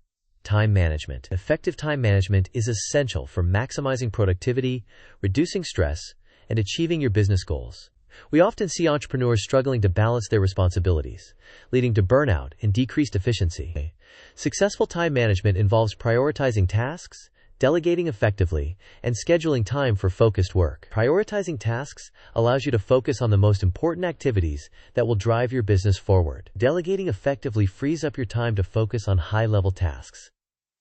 time management. Effective time management is essential for maximizing productivity, reducing stress, and achieving your business goals. We often see entrepreneurs struggling to balance their responsibilities, leading to burnout and decreased efficiency. Successful time management involves prioritizing tasks, delegating effectively, and scheduling time for focused work. Prioritizing tasks allows you to focus on the most important activities that will drive your business forward. Delegating effectively frees up your time to focus on high-level tasks.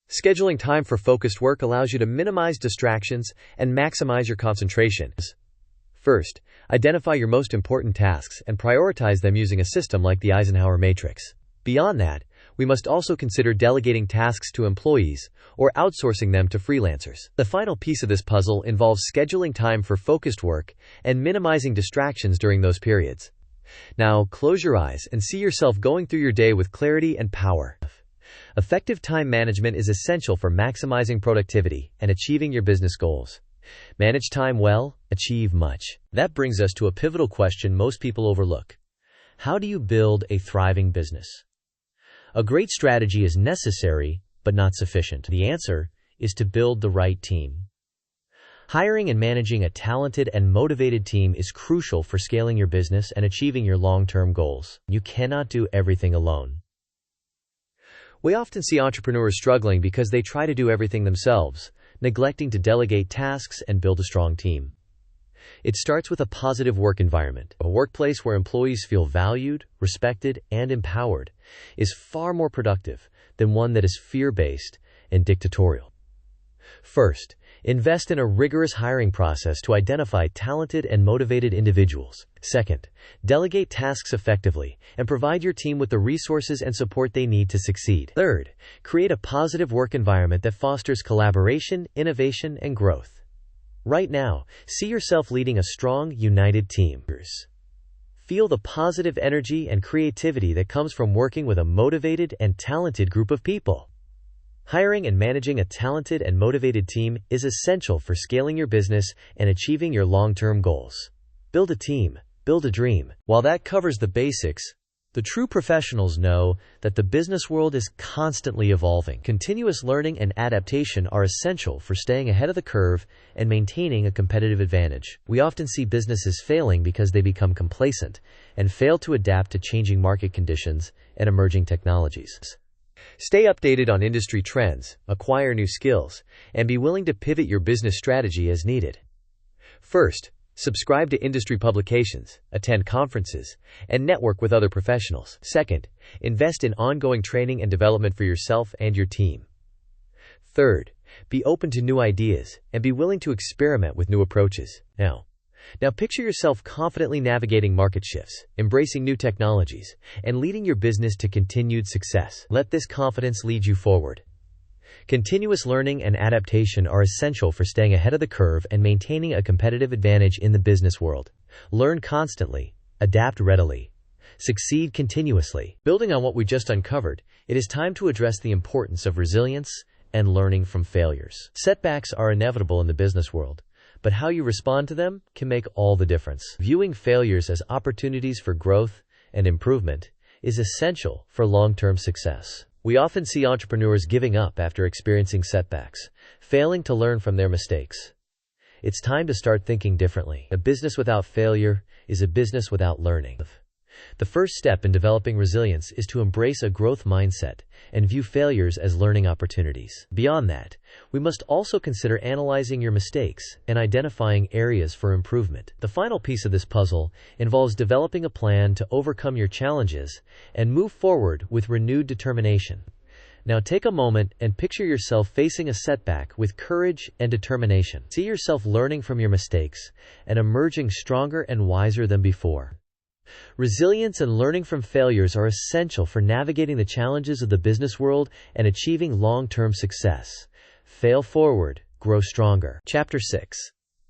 Scheduling time for focused work allows you to minimize distractions and maximize your concentration. First, identify your most important tasks and prioritize them using a system like the Eisenhower matrix. Beyond that, we must also consider delegating tasks to employees or outsourcing them to freelancers. The final piece of this puzzle involves scheduling time for focused work and minimizing distractions during those periods. Now, close your eyes and see yourself going through your day with clarity and power. Effective time management is essential for maximizing productivity and achieving your business goals. Manage time well, achieve much. That brings us to a pivotal question most people overlook: how do you build a thriving business? A great strategy is necessary, but not sufficient. The answer is to build the right team. Hiring and managing a talented and motivated team is crucial for scaling your business and achieving your long-term goals. You cannot do everything alone. We often see entrepreneurs struggling because they try to do everything themselves, neglecting to delegate tasks and build a strong team. It starts with a positive work environment. A workplace where employees feel valued, respected, and empowered is far more productive than one that is fear-based and dictatorial. First, invest in a rigorous hiring process to identify talented and motivated individuals. Second, delegate tasks effectively and provide your team with the resources and support they need to succeed. Third, create a positive work environment that fosters collaboration, innovation, and growth. Right now, see yourself leading a strong, united team. Feel the positive energy and creativity that comes from working with a motivated and talented group of people. Hiring and managing a talented and motivated team is essential for scaling your business and achieving your long-term goals. Build a team, build a dream. While that covers the basics, the true professionals know that the business world is constantly evolving. Continuous learning and adaptation are essential for staying ahead of the curve and maintaining a competitive advantage. We often see businesses failing because they become complacent and fail to adapt to changing market conditions and emerging technologies. Stay updated on industry trends, acquire new skills, and be willing to pivot your business strategy as needed. First, Subscribe to industry publications, attend conferences, and network with other professionals. Second, invest in ongoing training and development for yourself and your team. Third, be open to new ideas and be willing to experiment with new approaches. Now picture yourself confidently navigating market shifts, embracing new technologies, and leading your business to continued success. Let this confidence lead you forward. Continuous learning and adaptation are essential for staying ahead of the curve and maintaining a competitive advantage in the business world. Learn constantly, adapt readily, succeed continuously. Building on what we just uncovered, it is time to address the importance of resilience and learning from failures. Setbacks are inevitable in the business world, but how you respond to them can make all the difference. Viewing failures as opportunities for growth and improvement is essential for long-term success. We often see entrepreneurs giving up after experiencing setbacks, failing to learn from their mistakes. It's time to start thinking differently. A business without failure is a business without learning. The first step in developing resilience is to embrace a growth mindset and view failures as learning opportunities. Beyond that, we must also consider analyzing your mistakes and identifying areas for improvement. The final piece of this puzzle involves developing a plan to overcome your challenges and move forward with renewed determination. Now take a moment and picture yourself facing a setback with courage and determination. See yourself learning from your mistakes and emerging stronger and wiser than before. Resilience and learning from failures are essential for navigating the challenges of the business world and achieving long-term success. Fail forward, grow stronger. Chapter 6.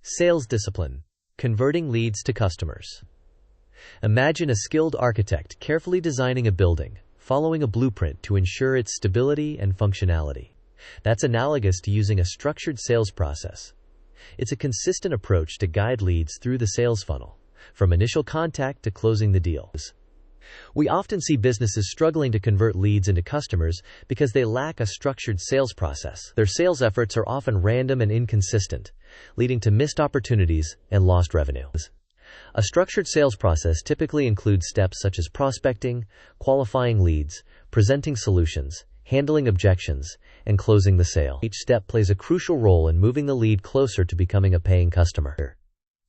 Sales Discipline. Converting leads to customers. Imagine a skilled architect carefully designing a building, following a blueprint to ensure its stability and functionality. That's analogous to using a structured sales process. It's a consistent approach to guide leads through the sales funnel, from initial contact to closing the deal. We often see businesses struggling to convert leads into customers because they lack a structured sales process. Their sales efforts are often random and inconsistent, leading to missed opportunities and lost revenue. A structured sales process typically includes steps such as prospecting, qualifying leads, presenting solutions, handling objections, and closing the sale. Each step plays a crucial role in moving the lead closer to becoming a paying customer.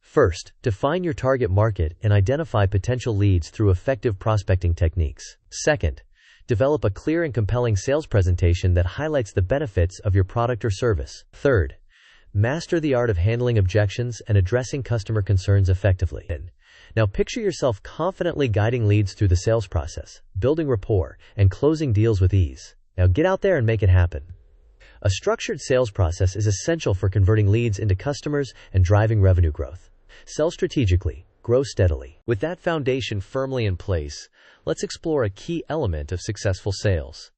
First, define your target market and identify potential leads through effective prospecting techniques. Second, develop a clear and compelling sales presentation that highlights the benefits of your product or service. Third, master the art of handling objections and addressing customer concerns effectively. Now picture yourself confidently guiding leads through the sales process, building rapport, and closing deals with ease. Now get out there and make it happen. A structured sales process is essential for converting leads into customers and driving revenue growth. Sell strategically, grow steadily. With that foundation firmly in place, let's explore a key element of successful sales: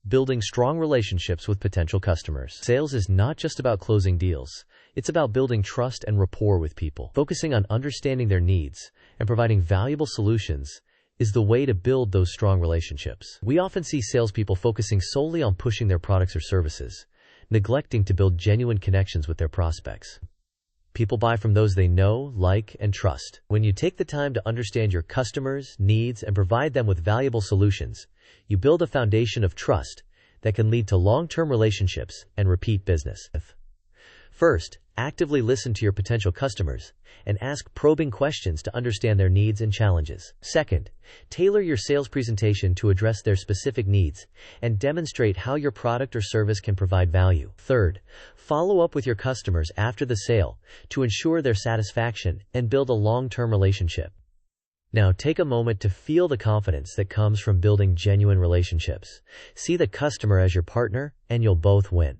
building strong relationships with potential customers. Sales is not just about closing deals. It's about building trust and rapport with people. Focusing on understanding their needs and providing valuable solutions is the way to build those strong relationships. We often see salespeople focusing solely on pushing their products or services, neglecting to build genuine connections with their prospects. People buy from those they know, like, and trust. When you take the time to understand your customers' needs and provide them with valuable solutions, you build a foundation of trust that can lead to long-term relationships and repeat business. First, actively listen to your potential customers and ask probing questions to understand their needs and challenges. Second, tailor your sales presentation to address their specific needs and demonstrate how your product or service can provide value. Third, follow up with your customers after the sale to ensure their satisfaction and build a long-term relationship. Now take a moment to feel the confidence that comes from building genuine relationships. See the customer as your partner, and you'll both win.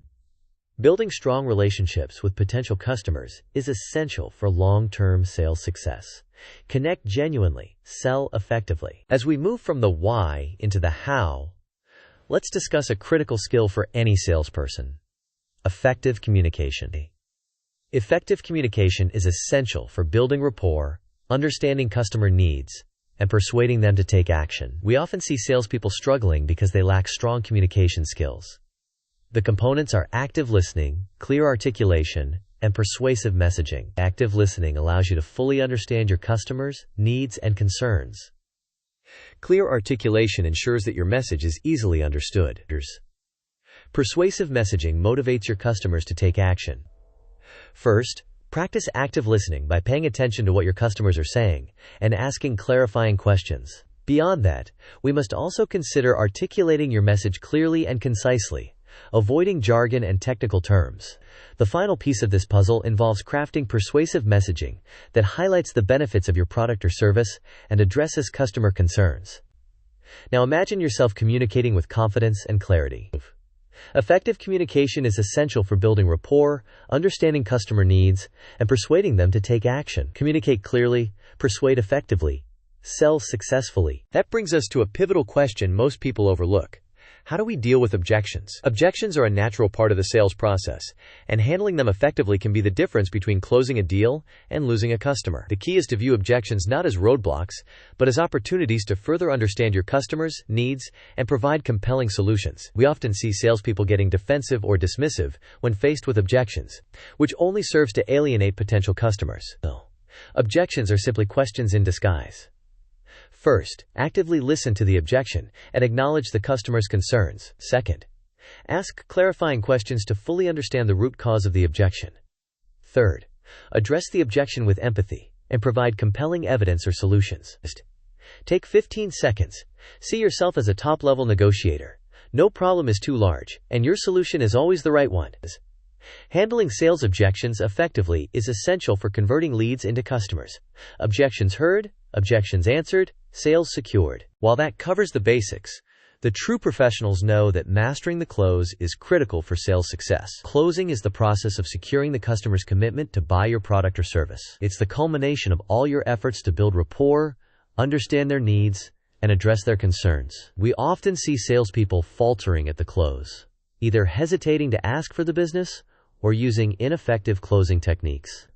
Building strong relationships with potential customers is essential for long-term sales success. Connect genuinely, sell effectively. As we move from the why into the how, let's discuss a critical skill for any salesperson: effective communication. Effective communication is essential for building rapport, understanding customer needs, and persuading them to take action. We often see salespeople struggling because they lack strong communication skills. The components are active listening, clear articulation, and persuasive messaging. Active listening allows you to fully understand your customers' needs and concerns. Clear articulation ensures that your message is easily understood. Persuasive messaging motivates your customers to take action. First, Practice active listening by paying attention to what your customers are saying and asking clarifying questions. Beyond that, we must also consider articulating your message clearly and concisely, avoiding jargon and technical terms. The final piece of this puzzle involves crafting persuasive messaging that highlights the benefits of your product or service and addresses customer concerns. Now imagine yourself communicating with confidence and clarity. Effective communication is essential for building rapport, understanding customer needs, and persuading them to take action. Communicate clearly, persuade effectively, sell successfully. That brings us to a pivotal question most people overlook. How do we deal with objections? Objections are a natural part of the sales process, and handling them effectively can be the difference between closing a deal and losing a customer. The key is to view objections not as roadblocks, but as opportunities to further understand your customers' needs and provide compelling solutions. We often see salespeople getting defensive or dismissive when faced with objections, which only serves to alienate potential customers. Objections are simply questions in disguise. First, actively listen to the objection and acknowledge the customer's concerns. Second, ask clarifying questions to fully understand the root cause of the objection. Third, address the objection with empathy and provide compelling evidence or solutions. Take 15 seconds. See yourself as a top-level negotiator. No problem is too large, and your solution is always the right one. Handling sales objections effectively is essential for converting leads into customers. Objections heard, objections answered, sales secured. While that covers the basics, the true professionals know that mastering the close is critical for sales success. Closing is the process of securing the customer's commitment to buy your product or service. It's the culmination of all your efforts to build rapport, understand their needs, and address their concerns. We often see salespeople faltering at the close, either hesitating to ask for the business or using ineffective closing techniques.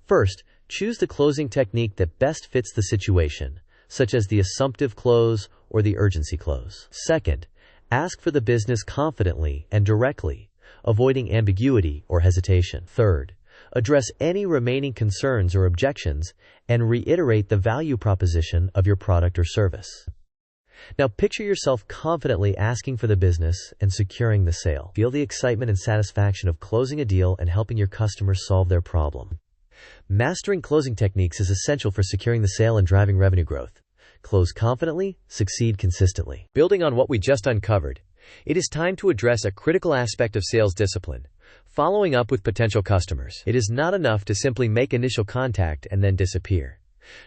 First, choose the closing technique that best fits the situation, such as the assumptive close or the urgency close. Second, ask for the business confidently and directly, avoiding ambiguity or hesitation. Third, address any remaining concerns or objections and reiterate the value proposition of your product or service. Now picture yourself confidently asking for the business and securing the sale. Feel the excitement and satisfaction of closing a deal and helping your customers solve their problem. Mastering closing techniques is essential for securing the sale and driving revenue growth. Close confidently, succeed consistently. Building on what we just uncovered, it is time to address a critical aspect of sales discipline: following up with potential customers. It is not enough to simply make initial contact and then disappear.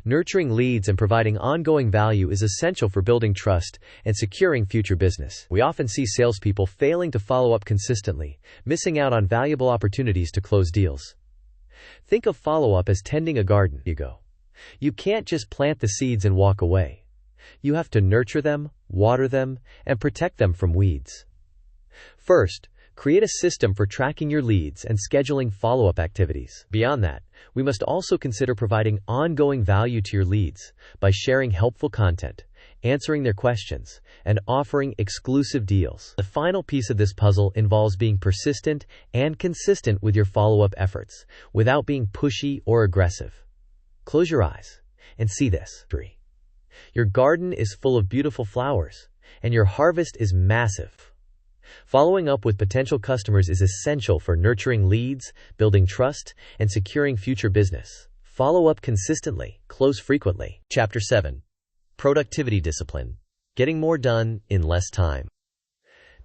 Nurturing leads and providing ongoing value is essential for building trust and securing future business. We often see salespeople failing to follow up consistently, missing out on valuable opportunities to close deals. Think of follow-up as tending a garden. You can't just plant the seeds and walk away. You have to nurture them, water them, and protect them from weeds. First, create a system for tracking your leads and scheduling follow-up activities. Beyond that, we must also consider providing ongoing value to your leads by sharing helpful content, answering their questions, and offering exclusive deals. The final piece of this puzzle involves being persistent and consistent with your follow-up efforts, without being pushy or aggressive. Close your eyes and see this. Your garden is full of beautiful flowers, and your harvest is massive. Following up with potential customers is essential for nurturing leads, building trust, and securing future business. Follow up consistently, close frequently. Chapter 7. Productivity Discipline. Getting more done in less time.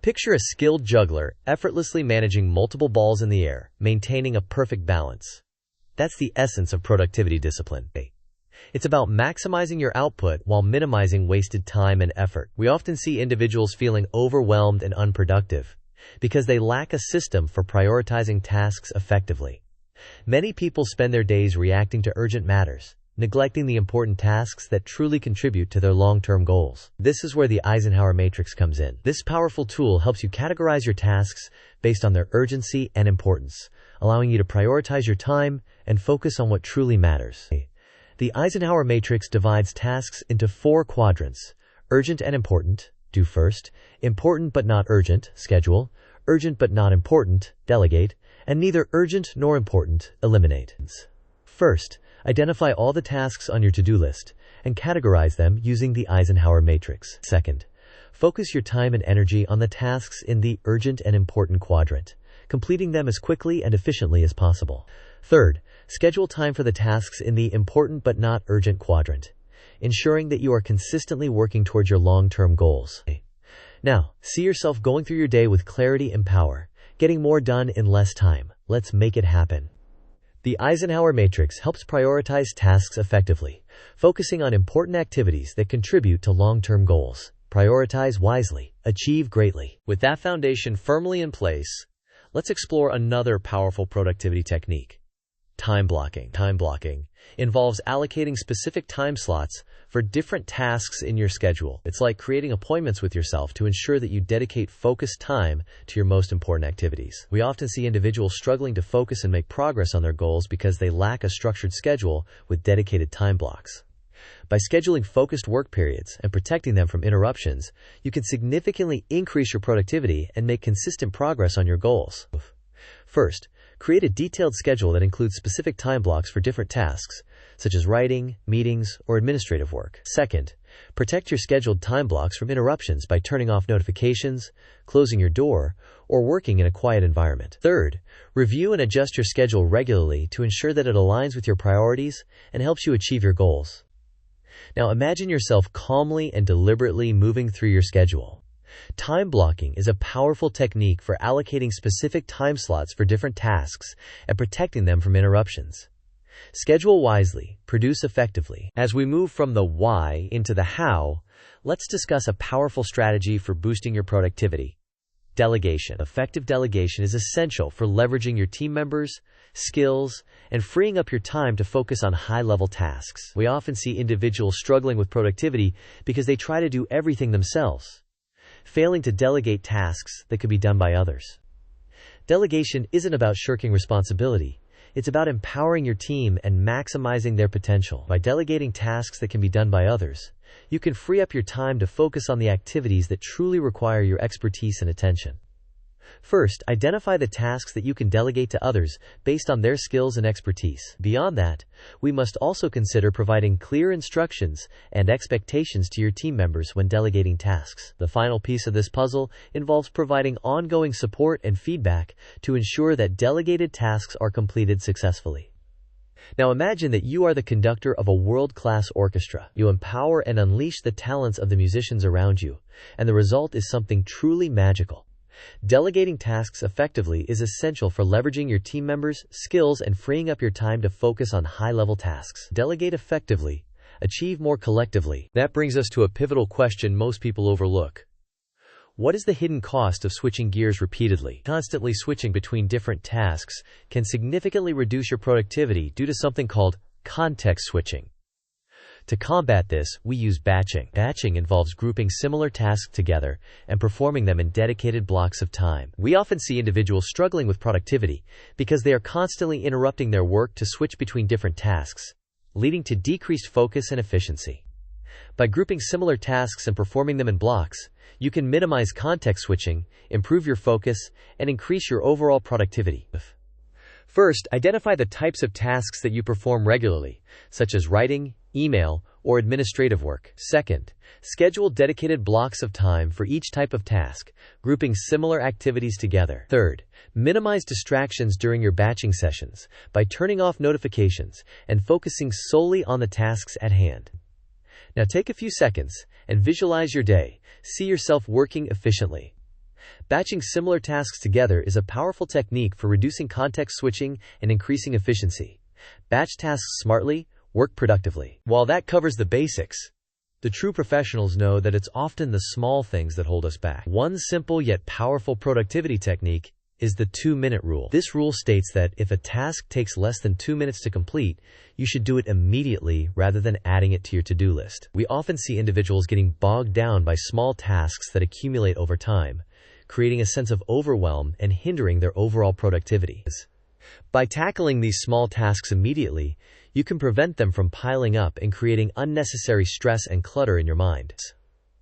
Picture a skilled juggler effortlessly managing multiple balls in the air, maintaining a perfect balance. That's the essence of productivity discipline. It's about maximizing your output while minimizing wasted time and effort. We often see individuals feeling overwhelmed and unproductive because they lack a system for prioritizing tasks effectively. Many people spend their days reacting to urgent matters, neglecting the important tasks that truly contribute to their long-term goals. This is where the Eisenhower matrix comes in. This powerful tool helps you categorize your tasks based on their urgency and importance, allowing you to prioritize your time and focus on what truly matters. The Eisenhower matrix divides tasks into 4 quadrants: urgent and important, do first; important but not urgent, schedule; urgent but not important, delegate; and neither urgent nor important, eliminate. First, identify all the tasks on your to-do list and categorize them using the Eisenhower matrix. Second, focus your time and energy on the tasks in the urgent and important quadrant, completing them as quickly and efficiently as possible. Third, Schedule time for the tasks in the important but not urgent quadrant, ensuring that you are consistently working towards your long-term goals. Now, see yourself going through your day with clarity and power, getting more done in less time. Let's make it happen. The Eisenhower Matrix helps prioritize tasks effectively, focusing on important activities that contribute to long-term goals. Prioritize wisely, achieve greatly. With that foundation firmly in place, let's explore another powerful productivity technique. Time blocking. Time blocking involves allocating specific time slots for different tasks in your schedule. It's like creating appointments with yourself to ensure that you dedicate focused time to your most important activities. We often see individuals struggling to focus and make progress on their goals because they lack a structured schedule with dedicated time blocks. By scheduling focused work periods and protecting them from interruptions, you can significantly increase your productivity and make consistent progress on your goals. First, create a detailed schedule that includes specific time blocks for different tasks, such as writing, meetings, or administrative work. Second, protect your scheduled time blocks from interruptions by turning off notifications, closing your door, or working in a quiet environment. Third, review and adjust your schedule regularly to ensure that it aligns with your priorities and helps you achieve your goals. Now imagine yourself calmly and deliberately moving through your schedule. Time blocking is a powerful technique for allocating specific time slots for different tasks and protecting them from interruptions. Schedule wisely, produce effectively. As we move from the why into the how, let's discuss a powerful strategy for boosting your productivity. Delegation. Effective delegation is essential for leveraging your team members' skills and freeing up your time to focus on high-level tasks. We often see individuals struggling with productivity because they try to do everything themselves, failing to delegate tasks that could be done by others. Delegation isn't about shirking responsibility. It's about empowering your team and maximizing their potential. By delegating tasks that can be done by others, you can free up your time to focus on the activities that truly require your expertise and attention. First, identify the tasks that you can delegate to others based on their skills and expertise. Beyond that, we must also consider providing clear instructions and expectations to your team members when delegating tasks. The final piece of this puzzle involves providing ongoing support and feedback to ensure that delegated tasks are completed successfully. Now imagine that you are the conductor of a world-class orchestra. You empower and unleash the talents of the musicians around you, and the result is something truly magical. Delegating tasks effectively is essential for leveraging your team members' skills and freeing up your time to focus on high-level tasks. Delegate effectively, achieve more collectively. That brings us to a pivotal question most people overlook. What is the hidden cost of switching gears repeatedly? Constantly switching between different tasks can significantly reduce your productivity due to something called context switching. To combat this, we use batching. Batching involves grouping similar tasks together and performing them in dedicated blocks of time. We often see individuals struggling with productivity because they are constantly interrupting their work to switch between different tasks, leading to decreased focus and efficiency. By grouping similar tasks and performing them in blocks, you can minimize context switching, improve your focus, and increase your overall productivity. First, identify the types of tasks that you perform regularly, such as writing, email, or administrative work. Second, schedule dedicated blocks of time for each type of task, grouping similar activities together. Third, minimize distractions during your batching sessions by turning off notifications and focusing solely on the tasks at hand. Now take a few seconds and visualize your day. See yourself working efficiently. Batching similar tasks together is a powerful technique for reducing context switching and increasing efficiency. Batch tasks smartly, work productively. While that covers the basics, the true professionals know that it's often the small things that hold us back. One simple yet powerful productivity technique is the 2-minute rule. This rule states that if a task takes less than 2 minutes to complete, you should do it immediately rather than adding it to your to-do list. We often see individuals getting bogged down by small tasks that accumulate over time, creating a sense of overwhelm and hindering their overall productivity. By tackling these small tasks immediately, you can prevent them from piling up and creating unnecessary stress and clutter in your mind.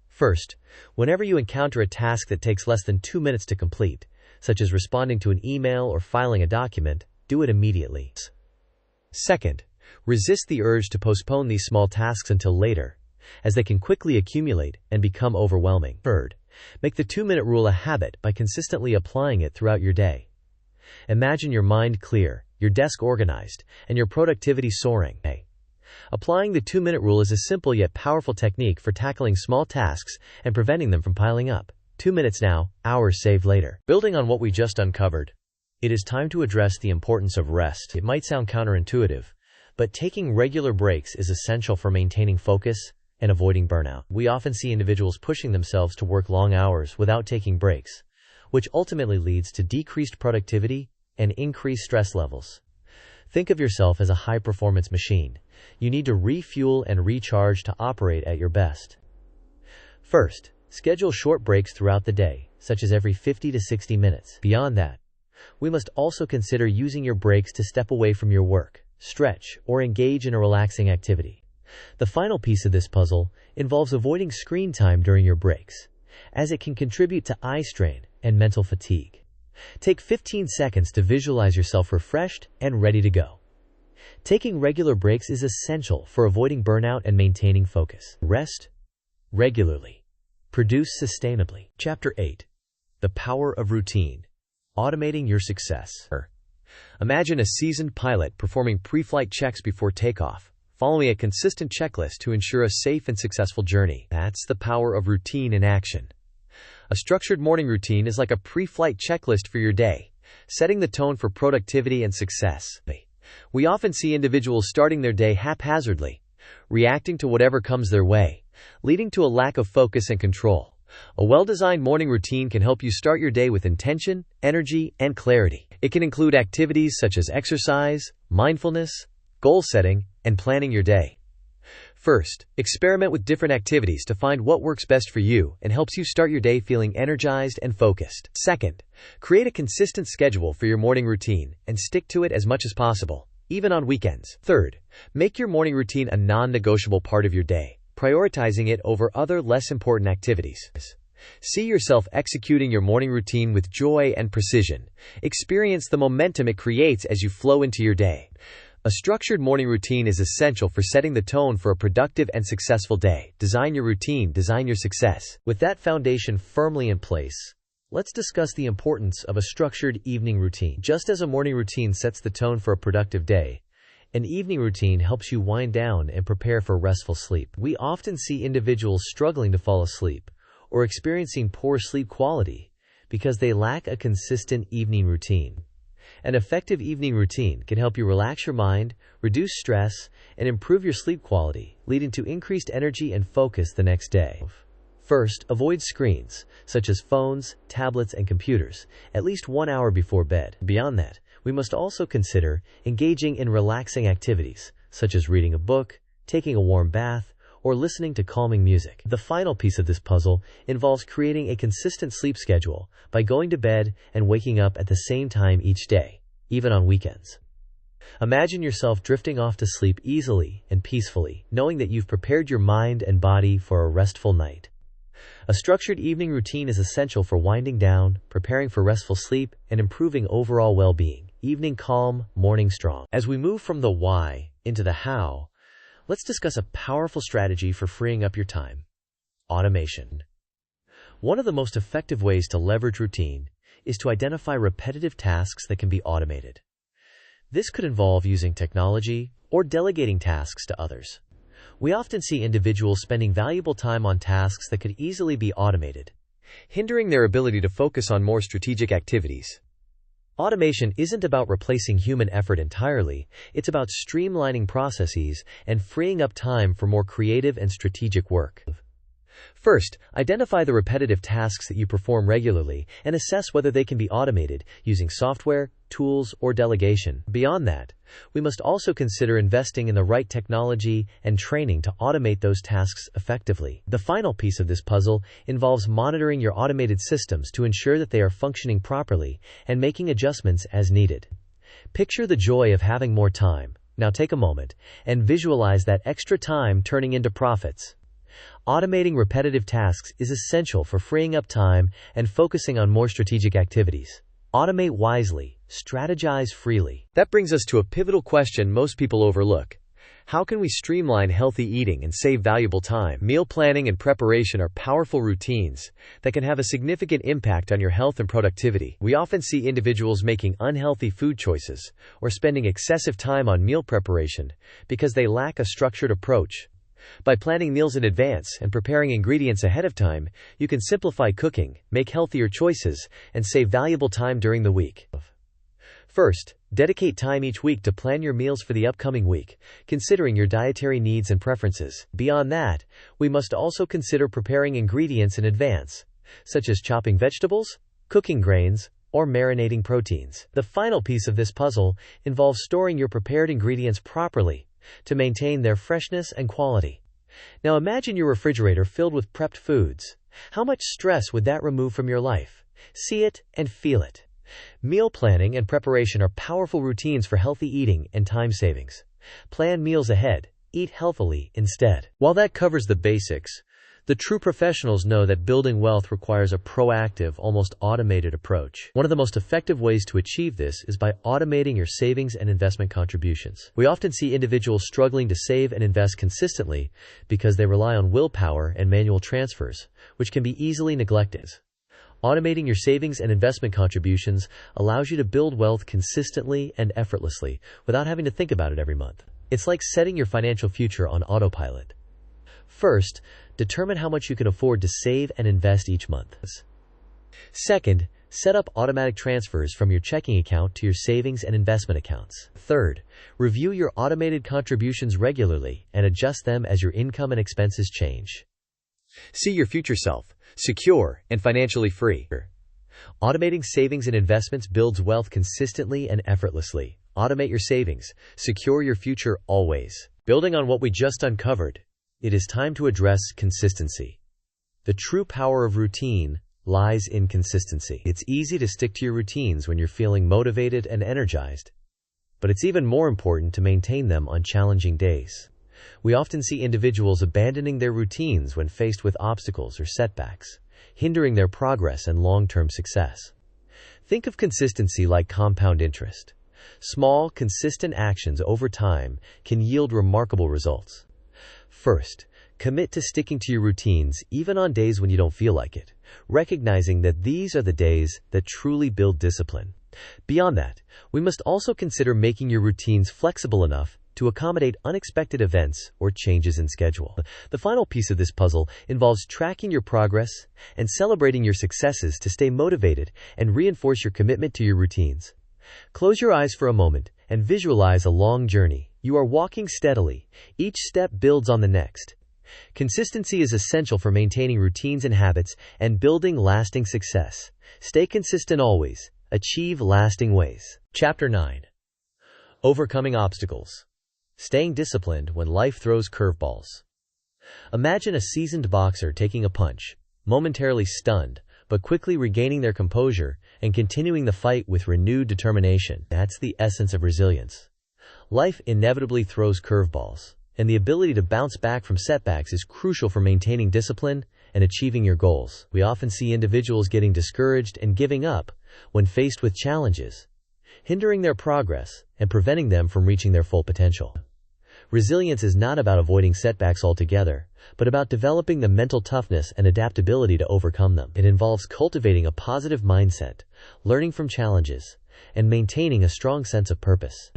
First, whenever you encounter a task that takes less than 2 minutes to complete, such as responding to an email or filing a document, do it immediately. Second, resist the urge to postpone these small tasks until later, as they can quickly accumulate and become overwhelming. Third, make the 2-minute rule a habit by consistently applying it throughout your day. Imagine your mind clear, your desk organized, and your productivity soaring. Applying the 2-minute rule is a simple yet powerful technique for tackling small tasks and preventing them from piling up. 2 minutes now, hours saved later. Building on what we just uncovered, it is time to address the importance of rest. It might sound counterintuitive, but taking regular breaks is essential for maintaining focus and avoiding burnout. We often see individuals pushing themselves to work long hours without taking breaks, which ultimately leads to decreased productivity and increased stress levels. Think of yourself as a high-performance machine. You need to refuel and recharge to operate at your best. First, schedule short breaks throughout the day, such as every 50 to 60 minutes. Beyond that, we must also consider using your breaks to step away from your work, stretch, or engage in a relaxing activity. The final piece of this puzzle involves avoiding screen time during your breaks, as it can contribute to eye strain and mental fatigue. Take 15 seconds to visualize yourself refreshed and ready to go. Taking regular breaks is essential for avoiding burnout and maintaining focus. Rest regularly. Produce sustainably. Chapter 8. The Power of Routine. Automating your success. Imagine a seasoned pilot performing pre-flight checks before takeoff, following a consistent checklist to ensure a safe and successful journey. That's the power of routine in action. A structured morning routine is like a pre-flight checklist for your day, setting the tone for productivity and success. We often see individuals starting their day haphazardly, reacting to whatever comes their way, leading to a lack of focus and control. A well-designed morning routine can help you start your day with intention, energy, and clarity. It can include activities such as exercise, mindfulness, goal setting, and planning your day. First, experiment with different activities to find what works best for you and helps you start your day feeling energized and focused. Second, create a consistent schedule for your morning routine and stick to it as much as possible, even on weekends. Third, make your morning routine a non-negotiable part of your day, prioritizing it over other less important activities. See yourself executing your morning routine with joy and precision. Experience the momentum it creates as you flow into your day. A structured morning routine is essential for setting the tone for a productive and successful day. Design your routine, design your success. With that foundation firmly in place, let's discuss the importance of a structured evening routine. Just as a morning routine sets the tone for a productive day, an evening routine helps you wind down and prepare for restful sleep. We often see individuals struggling to fall asleep or experiencing poor sleep quality because they lack a consistent evening routine. An effective evening routine can help you relax your mind, reduce stress, and improve your sleep quality, leading to increased energy and focus the next day. First, avoid screens, such as phones, tablets, and computers, at least 1 hour before bed. Beyond that, we must also consider engaging in relaxing activities, such as reading a book, taking a warm bath, or listening to calming music. The final piece of this puzzle involves creating a consistent sleep schedule by going to bed and waking up at the same time each day, even on weekends. Imagine yourself drifting off to sleep easily and peacefully, knowing that you've prepared your mind and body for a restful night. A structured evening routine is essential for winding down, preparing for restful sleep, and improving overall well-being. Evening calm, morning strong. As we move from the why into the how, let's discuss a powerful strategy for freeing up your time: automation. One of the most effective ways to leverage routine is to identify repetitive tasks that can be automated. This could involve using technology or delegating tasks to others. We often see individuals spending valuable time on tasks that could easily be automated, hindering their ability to focus on more strategic activities. Automation isn't about replacing human effort entirely, it's about streamlining processes and freeing up time for more creative and strategic work. First, identify the repetitive tasks that you perform regularly and assess whether they can be automated using software, tools, or delegation. Beyond that, we must also consider investing in the right technology and training to automate those tasks effectively. The final piece of this puzzle involves monitoring your automated systems to ensure that they are functioning properly and making adjustments as needed. Picture the joy of having more time. Now take a moment and visualize that extra time turning into profits. Automating repetitive tasks is essential for freeing up time and focusing on more strategic activities. Automate wisely, strategize freely. That brings us to a pivotal question most people overlook. How can we streamline healthy eating and save valuable time? Meal planning and preparation are powerful routines that can have a significant impact on your health and productivity. We often see individuals making unhealthy food choices or spending excessive time on meal preparation because they lack a structured approach. By planning meals in advance and preparing ingredients ahead of time, you can simplify cooking, make healthier choices, and save valuable time during the week. First, dedicate time each week to plan your meals for the upcoming week, considering your dietary needs and preferences. Beyond that, we must also consider preparing ingredients in advance, such as chopping vegetables, cooking grains, or marinating proteins. The final piece of this puzzle involves storing your prepared ingredients properly to maintain their freshness and quality. Now imagine your refrigerator filled with prepped foods. How much stress would that remove from your life? See it and feel it. Meal planning and preparation are powerful routines for healthy eating and time savings. Plan meals ahead. Eat healthily instead. While that covers the basics, the true professionals know that building wealth requires a proactive, almost automated approach. One of the most effective ways to achieve this is by automating your savings and investment contributions. We often see individuals struggling to save and invest consistently because they rely on willpower and manual transfers, which can be easily neglected. Automating your savings and investment contributions allows you to build wealth consistently and effortlessly without having to think about it every month. It's like setting your financial future on autopilot. First, determine how much you can afford to save and invest each month. Second, set up automatic transfers from your checking account to your savings and investment accounts. Third, review your automated contributions regularly and adjust them as your income and expenses change. See your future self, secure and financially free. Automating savings and investments builds wealth consistently and effortlessly. Automate your savings. Secure your future always. Building on what we just uncovered, it is time to address consistency. The true power of routine lies in consistency. It's easy to stick to your routines when you're feeling motivated and energized, but it's even more important to maintain them on challenging days. We often see individuals abandoning their routines when faced with obstacles or setbacks, hindering their progress and long-term success. Think of consistency like compound interest. Small, consistent actions over time can yield remarkable results. First, commit to sticking to your routines even on days when you don't feel like it, recognizing that these are the days that truly build discipline. Beyond that, we must also consider making your routines flexible enough to accommodate unexpected events or changes in schedule. The final piece of this puzzle involves tracking your progress and celebrating your successes to stay motivated and reinforce your commitment to your routines. Close your eyes for a moment and visualize a long journey. You are walking steadily. Each step builds on the next. Consistency is essential for maintaining routines and habits and building lasting success. Stay consistent always. Achieve lasting ways. Chapter 9. Overcoming obstacles. Staying disciplined when life throws curveballs. Imagine a seasoned boxer taking a punch, momentarily stunned, but quickly regaining their composure and continuing the fight with renewed determination. That's the essence of resilience. Life inevitably throws curveballs, and the ability to bounce back from setbacks is crucial for maintaining discipline and achieving your goals. We often see individuals getting discouraged and giving up when faced with challenges, hindering their progress and preventing them from reaching their full potential. Resilience is not about avoiding setbacks altogether, but about developing the mental toughness and adaptability to overcome them. It involves cultivating a positive mindset, learning from challenges, and maintaining a strong sense of purpose.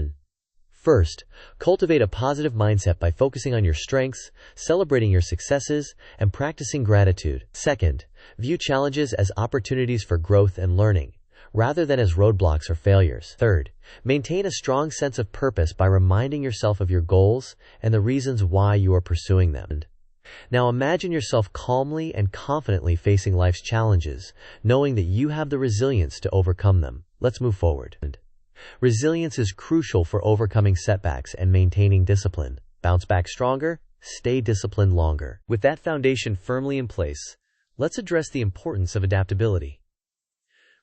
First, cultivate a positive mindset by focusing on your strengths, celebrating your successes, and practicing gratitude. Second, view challenges as opportunities for growth and learning, rather than as roadblocks or failures. Third, maintain a strong sense of purpose by reminding yourself of your goals and the reasons why you are pursuing them. Now imagine yourself calmly and confidently facing life's challenges, knowing that you have the resilience to overcome them. Let's move forward. Resilience is crucial for overcoming setbacks and maintaining discipline. Bounce back stronger, stay disciplined longer. With that foundation firmly in place, let's address the importance of adaptability.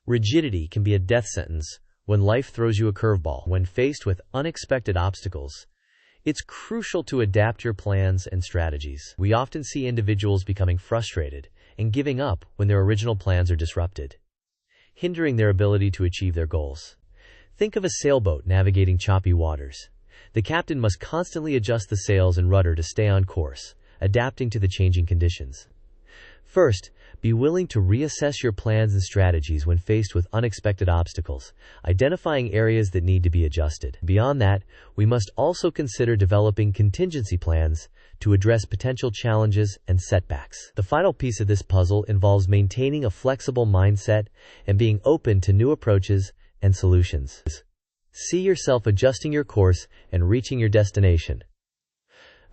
Rigidity can be a death sentence when life throws you a curveball. When faced with unexpected obstacles, it's crucial to adapt your plans and strategies. We often see individuals becoming frustrated and giving up when their original plans are disrupted, hindering their ability to achieve their goals. Think of a sailboat navigating choppy waters. The captain must constantly adjust the sails and rudder to stay on course, adapting to the changing conditions. First, be willing to reassess your plans and strategies when faced with unexpected obstacles, identifying areas that need to be adjusted. Beyond that, we must also consider developing contingency plans to address potential challenges and setbacks. The final piece of this puzzle involves maintaining a flexible mindset and being open to new approaches and solutions. See yourself adjusting your course and reaching your destination.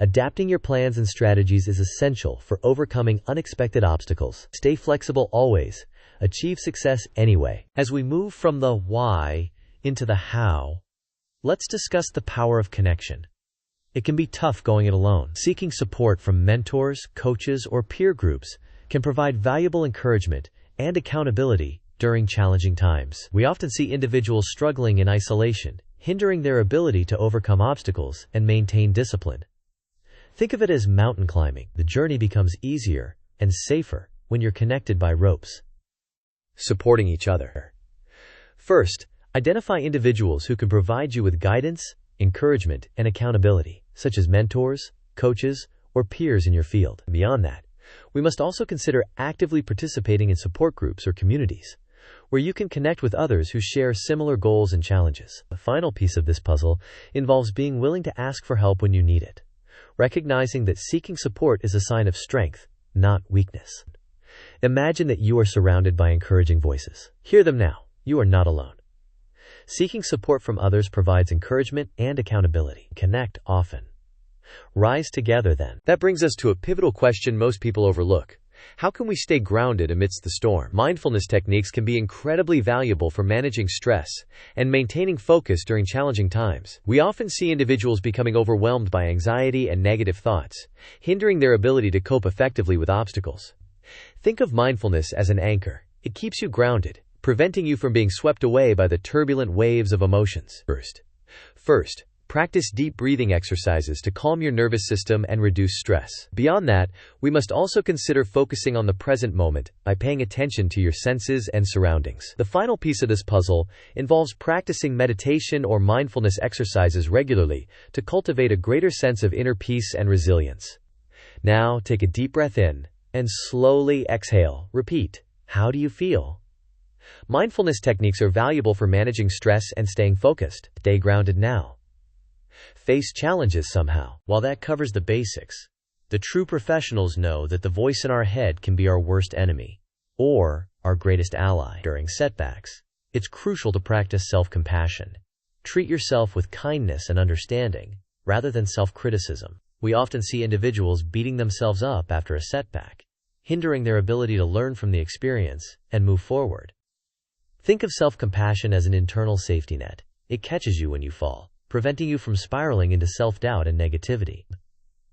Adapting your plans and strategies is essential for overcoming unexpected obstacles. Stay flexible always. Achieve success anyway. As we move from the why into the how, let's discuss the power of connection. It can be tough going it alone. Seeking support from mentors, coaches, or peer groups can provide valuable encouragement and accountability during challenging times. We often see individuals struggling in isolation, hindering their ability to overcome obstacles and maintain discipline. Think of it as mountain climbing. The journey becomes easier and safer when you're connected by ropes. Supporting each other. First, identify individuals who can provide you with guidance, encouragement, and accountability, such as mentors, coaches, or peers in your field. Beyond that, we must also consider actively participating in support groups or communities, where you can connect with others who share similar goals and challenges. The final piece of this puzzle involves being willing to ask for help when you need it, recognizing that seeking support is a sign of strength, not weakness. Imagine that you are surrounded by encouraging voices. Hear them now. You are not alone. Seeking support from others provides encouragement and accountability. Connect often. Rise together then. That brings us to a pivotal question most people overlook. How can we stay grounded amidst the storm? Mindfulness techniques can be incredibly valuable for managing stress and maintaining focus during challenging times. We often see individuals becoming overwhelmed by anxiety and negative thoughts, hindering their ability to cope effectively with obstacles. Think of mindfulness as an anchor. It keeps you grounded, preventing you from being swept away by the turbulent waves of emotions. First, practice deep breathing exercises to calm your nervous system and reduce stress. Beyond that, we must also consider focusing on the present moment by paying attention to your senses and surroundings. The final piece of this puzzle involves practicing meditation or mindfulness exercises regularly to cultivate a greater sense of inner peace and resilience. Now, take a deep breath in and slowly exhale. Repeat. How do you feel? Mindfulness techniques are valuable for managing stress and staying focused. Stay grounded now. Face challenges somehow. While that covers the basics, the true professionals know that the voice in our head can be our worst enemy, or our greatest ally. During setbacks, it's crucial to practice self-compassion. Treat yourself with kindness and understanding, rather than self-criticism. We often see individuals beating themselves up after a setback, hindering their ability to learn from the experience and move forward. Think of self-compassion as an internal safety net. It catches you when you fall, preventing you from spiraling into self-doubt and negativity.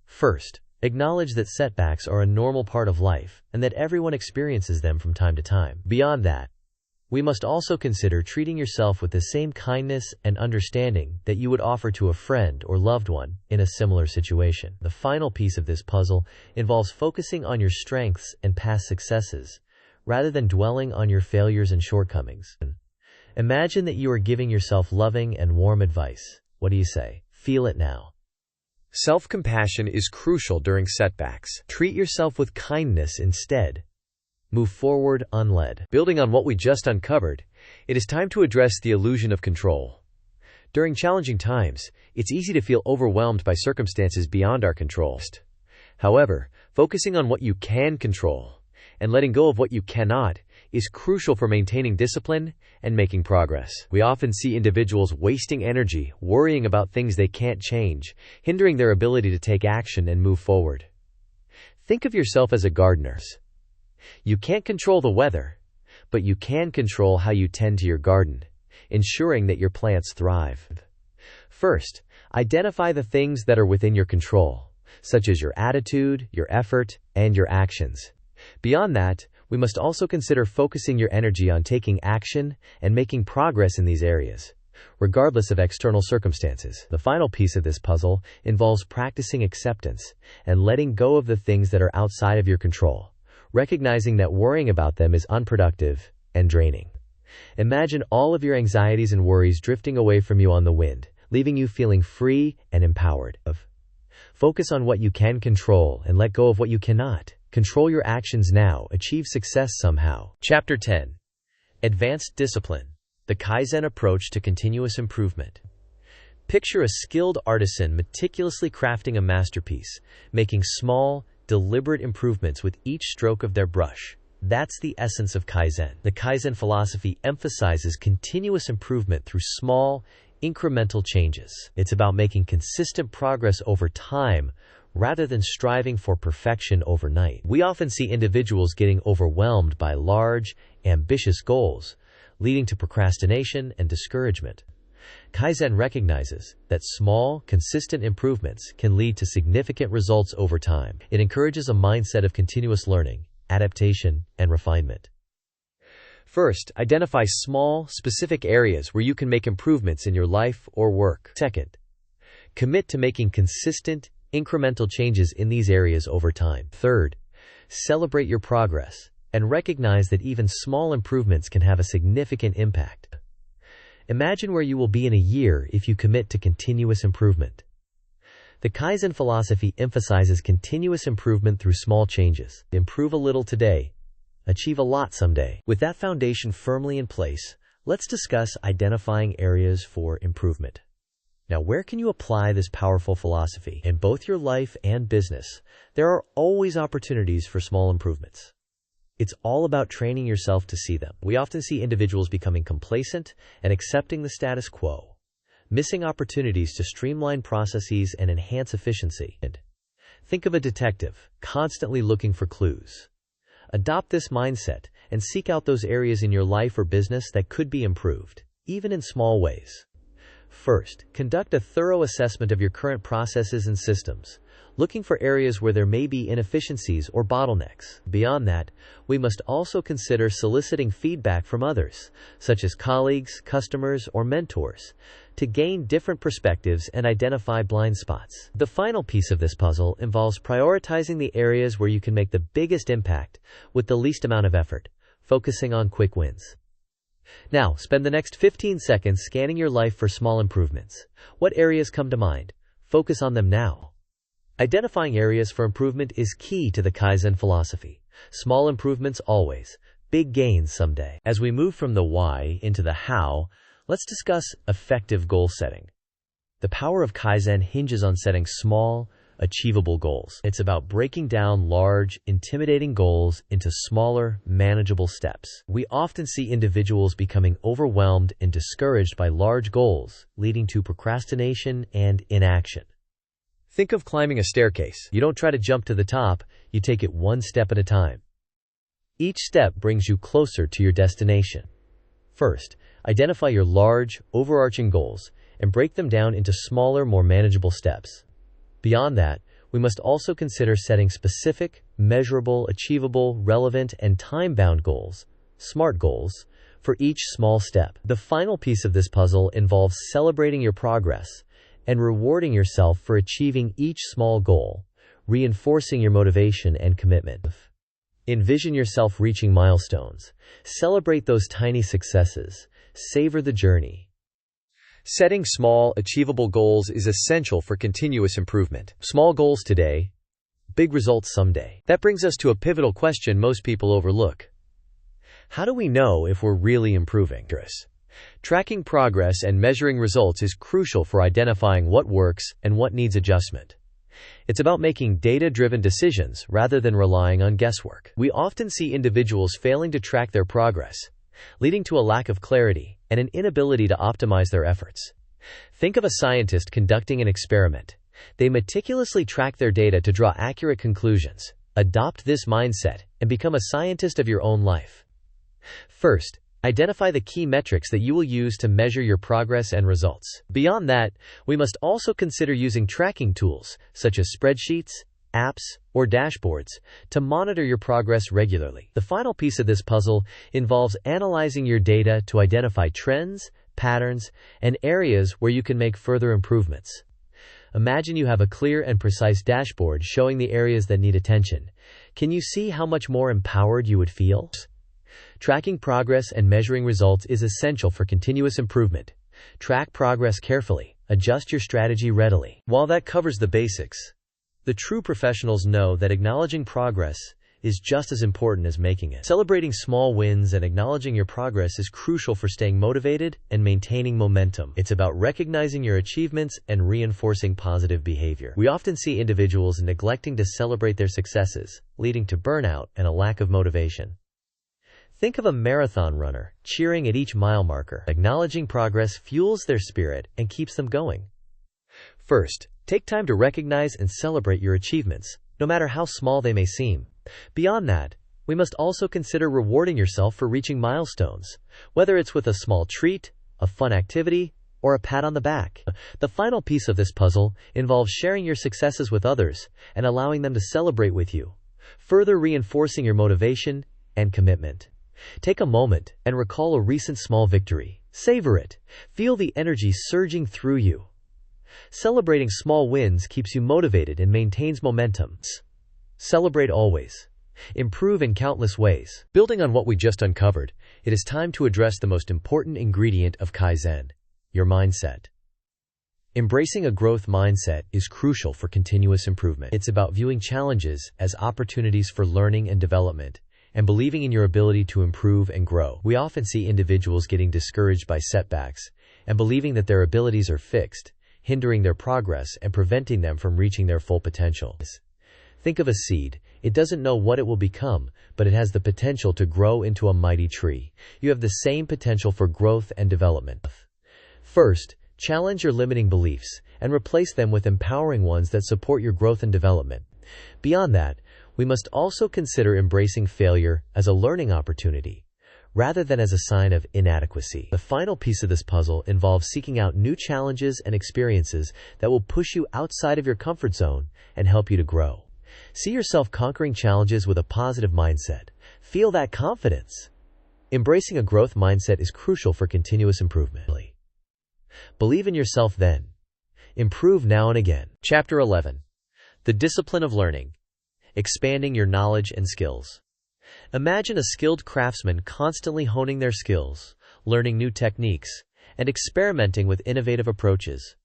First, acknowledge that setbacks are a normal part of life and that everyone experiences them from time to time. Beyond that, we must also consider treating yourself with the same kindness and understanding that you would offer to a friend or loved one in a similar situation. The final piece of this puzzle involves focusing on your strengths and past successes, rather than dwelling on your failures and shortcomings. Imagine that you are giving yourself loving and warm advice. What do you say? Feel it now. Self-compassion is crucial during setbacks. Treat yourself with kindness instead. Move forward unled. Building on what we just uncovered, it is time to address the illusion of control. During challenging times, it's easy to feel overwhelmed by circumstances beyond our control. However, focusing on what you can control and letting go of what you cannot is crucial for maintaining discipline and making progress. We often see individuals wasting energy worrying about things they can't change, hindering their ability to take action and move forward. Think of yourself as a gardener. You can't control the weather, but you can control how you tend to your garden, ensuring that your plants thrive. First, identify the things that are within your control, such as your attitude, your effort, and your actions. Beyond that, we must also consider focusing your energy on taking action and making progress in these areas, regardless of external circumstances. The final piece of this puzzle involves practicing acceptance and letting go of the things that are outside of your control, recognizing that worrying about them is unproductive and draining. Imagine all of your anxieties and worries drifting away from you on the wind, leaving you feeling free and empowered. Focus on what you can control and let go of what you cannot. Control your actions now, achieve success somehow. Chapter 10. Advanced Discipline. The Kaizen Approach to Continuous Improvement. Picture a skilled artisan meticulously crafting a masterpiece, making small, deliberate improvements with each stroke of their brush. That's the essence of Kaizen. The Kaizen philosophy emphasizes continuous improvement through small, incremental changes. It's about making consistent progress over time rather than striving for perfection overnight. We often see individuals getting overwhelmed by large, ambitious goals, leading to procrastination and discouragement. Kaizen recognizes that small, consistent improvements can lead to significant results over time. It encourages a mindset of continuous learning, adaptation, and refinement. First, identify small, specific areas where you can make improvements in your life or work. Second, commit to making consistent, incremental changes in these areas over time. Third, celebrate your progress and recognize that even small improvements can have a significant impact. Imagine where you will be in a year if you commit to continuous improvement. The Kaizen philosophy emphasizes continuous improvement through small changes. Improve a little today, achieve a lot someday. With that foundation firmly in place, let's discuss identifying areas for improvement. Now, where can you apply this powerful philosophy? In both your life and business, there are always opportunities for small improvements. It's all about training yourself to see them. We often see individuals becoming complacent and accepting the status quo, missing opportunities to streamline processes and enhance efficiency. Think of a detective constantly looking for clues. Adopt this mindset and seek out those areas in your life or business that could be improved, even in small ways. First, conduct a thorough assessment of your current processes and systems, looking for areas where there may be inefficiencies or bottlenecks. Beyond that, we must also consider soliciting feedback from others, such as colleagues, customers, or mentors, to gain different perspectives and identify blind spots. The final piece of this puzzle involves prioritizing the areas where you can make the biggest impact with the least amount of effort, focusing on quick wins. Now, spend the next 15 seconds scanning your life for small improvements. What areas come to mind? Focus on them now. Identifying areas for improvement is key to the Kaizen philosophy. Small improvements always, big gains someday. As we move from the why into the how, let's discuss effective goal setting. The power of Kaizen hinges on setting small, achievable goals. It's about breaking down large, intimidating goals into smaller, manageable steps. We often see individuals becoming overwhelmed and discouraged by large goals, leading to procrastination and inaction. Think of climbing a staircase. You don't try to jump to the top, you take it one step at a time. Each step brings you closer to your destination. First, identify your large, overarching goals and break them down into smaller, more manageable steps. Beyond that, we must also consider setting specific, measurable, achievable, relevant, and time-bound goals, SMART goals, for each small step. The final piece of this puzzle involves celebrating your progress and rewarding yourself for achieving each small goal, reinforcing your motivation and commitment. Envision yourself reaching milestones. Celebrate those tiny successes. Savor the journey. Setting small, achievable goals is essential for continuous improvement. Small goals today, big results someday. That brings us to a pivotal question most people overlook. How do we know if we're really improving? Tracking progress and measuring results is crucial for identifying what works and what needs adjustment. It's about making data-driven decisions rather than relying on guesswork. We often see individuals failing to track their progress, leading to a lack of clarity and an inability to optimize their efforts. Think of a scientist conducting an experiment. They meticulously track their data to draw accurate conclusions. Adopt this mindset and become a scientist of your own life. First, identify the key metrics that you will use to measure your progress and results. Beyond that, we must also consider using tracking tools, such as spreadsheets, apps, or dashboards, to monitor your progress regularly. The final piece of this puzzle involves analyzing your data to identify trends, patterns, and areas where you can make further improvements. Imagine you have a clear and precise dashboard showing the areas that need attention. Can you see how much more empowered you would feel? Tracking progress and measuring results is essential for continuous improvement. Track progress carefully, adjust your strategy readily. While that covers the basics, the true professionals know that acknowledging progress is just as important as making it. Celebrating small wins and acknowledging your progress is crucial for staying motivated and maintaining momentum. It's about recognizing your achievements and reinforcing positive behavior. We often see individuals neglecting to celebrate their successes, leading to burnout and a lack of motivation. Think of a marathon runner cheering at each mile marker. Acknowledging progress fuels their spirit and keeps them going. First, take time to recognize and celebrate your achievements, no matter how small they may seem. Beyond that, we must also consider rewarding yourself for reaching milestones, whether it's with a small treat, a fun activity, or a pat on the back. The final piece of this puzzle involves sharing your successes with others and allowing them to celebrate with you, further reinforcing your motivation and commitment. Take a moment and recall a recent small victory. Savor it. Feel the energy surging through you. Celebrating small wins keeps you motivated and maintains momentum. Celebrate always. Improve in countless ways. Building on what we just uncovered, it is time to address the most important ingredient of Kaizen, your mindset. Embracing a growth mindset is crucial for continuous improvement. It's about viewing challenges as opportunities for learning and development, and believing in your ability to improve and grow. We often see individuals getting discouraged by setbacks and believing that their abilities are fixed, hindering their progress and preventing them from reaching their full potential. Think of a seed. It doesn't know what it will become, but it has the potential to grow into a mighty tree. You have the same potential for growth and development. First, challenge your limiting beliefs and replace them with empowering ones that support your growth and development. Beyond that, we must also consider embracing failure as a learning opportunity, rather than as a sign of inadequacy. The final piece of this puzzle involves seeking out new challenges and experiences that will push you outside of your comfort zone and help you to grow. See yourself conquering challenges with a positive mindset. Feel that confidence. Embracing a growth mindset is crucial for continuous improvement. Believe in yourself then. Improve now and again. Chapter 11. The Discipline of Learning. Expanding your knowledge and skills. Imagine a skilled craftsman constantly honing their skills, learning new techniques, and experimenting with innovative approaches.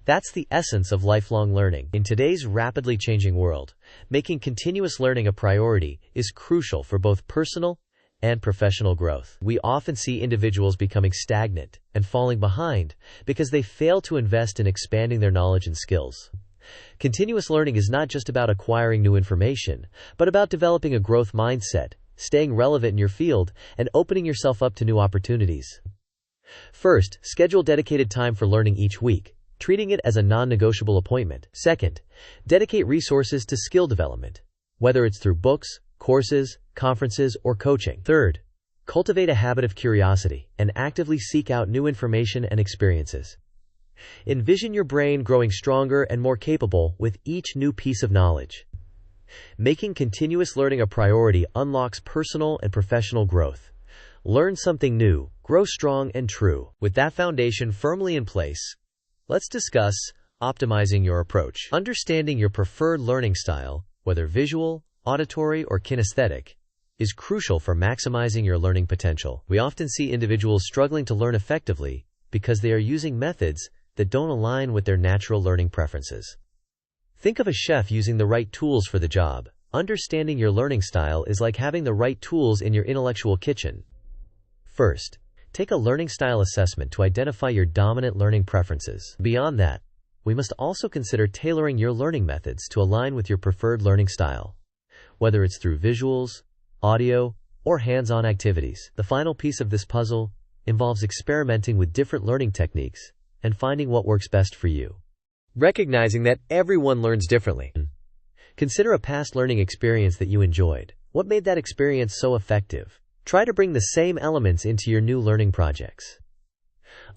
That's the essence of lifelong learning. In today's rapidly changing world, making continuous learning a priority is crucial for both personal and professional growth. We often see individuals becoming stagnant and falling behind because they fail to invest in expanding their knowledge and skills. Continuous learning is not just about acquiring new information, but about developing a growth mindset, staying relevant in your field, and opening yourself up to new opportunities. First, schedule dedicated time for learning each week, treating it as a non-negotiable appointment. Second, dedicate resources to skill development, whether it's through books, courses, conferences, or coaching. Third, cultivate a habit of curiosity and actively seek out new information and experiences. Envision your brain growing stronger and more capable with each new piece of knowledge. Making continuous learning a priority unlocks personal and professional growth. Learn something new, grow strong and true. With that foundation firmly in place, let's discuss optimizing your approach. Understanding your preferred learning style, whether visual, auditory, or kinesthetic, is crucial for maximizing your learning potential. We often see individuals struggling to learn effectively because they are using methods that don't align with their natural learning preferences. Think of a chef using the right tools for the job. Understanding your learning style is like having the right tools in your intellectual kitchen. First, take a learning style assessment to identify your dominant learning preferences. Beyond that, we must also consider tailoring your learning methods to align with your preferred learning style, whether it's through visuals, audio, or hands-on activities. The final piece of this puzzle involves experimenting with different learning techniques and finding what works best for you. Recognizing that everyone learns differently. Consider a past learning experience that you enjoyed. What made that experience so effective? Try to bring the same elements into your new learning projects.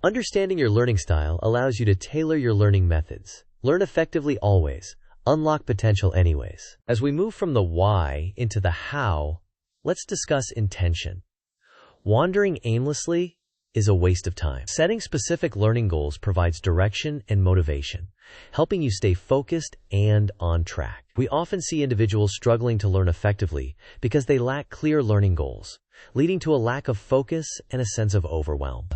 Understanding your learning style allows you to tailor your learning methods. Learn effectively always. Unlock potential anyways. As we move from the why into the how, let's discuss intention. Wandering aimlessly is a waste of time. Setting specific learning goals provides direction and motivation, helping you stay focused and on track. We often see individuals struggling to learn effectively because they lack clear learning goals, leading to a lack of focus and a sense of overwhelm.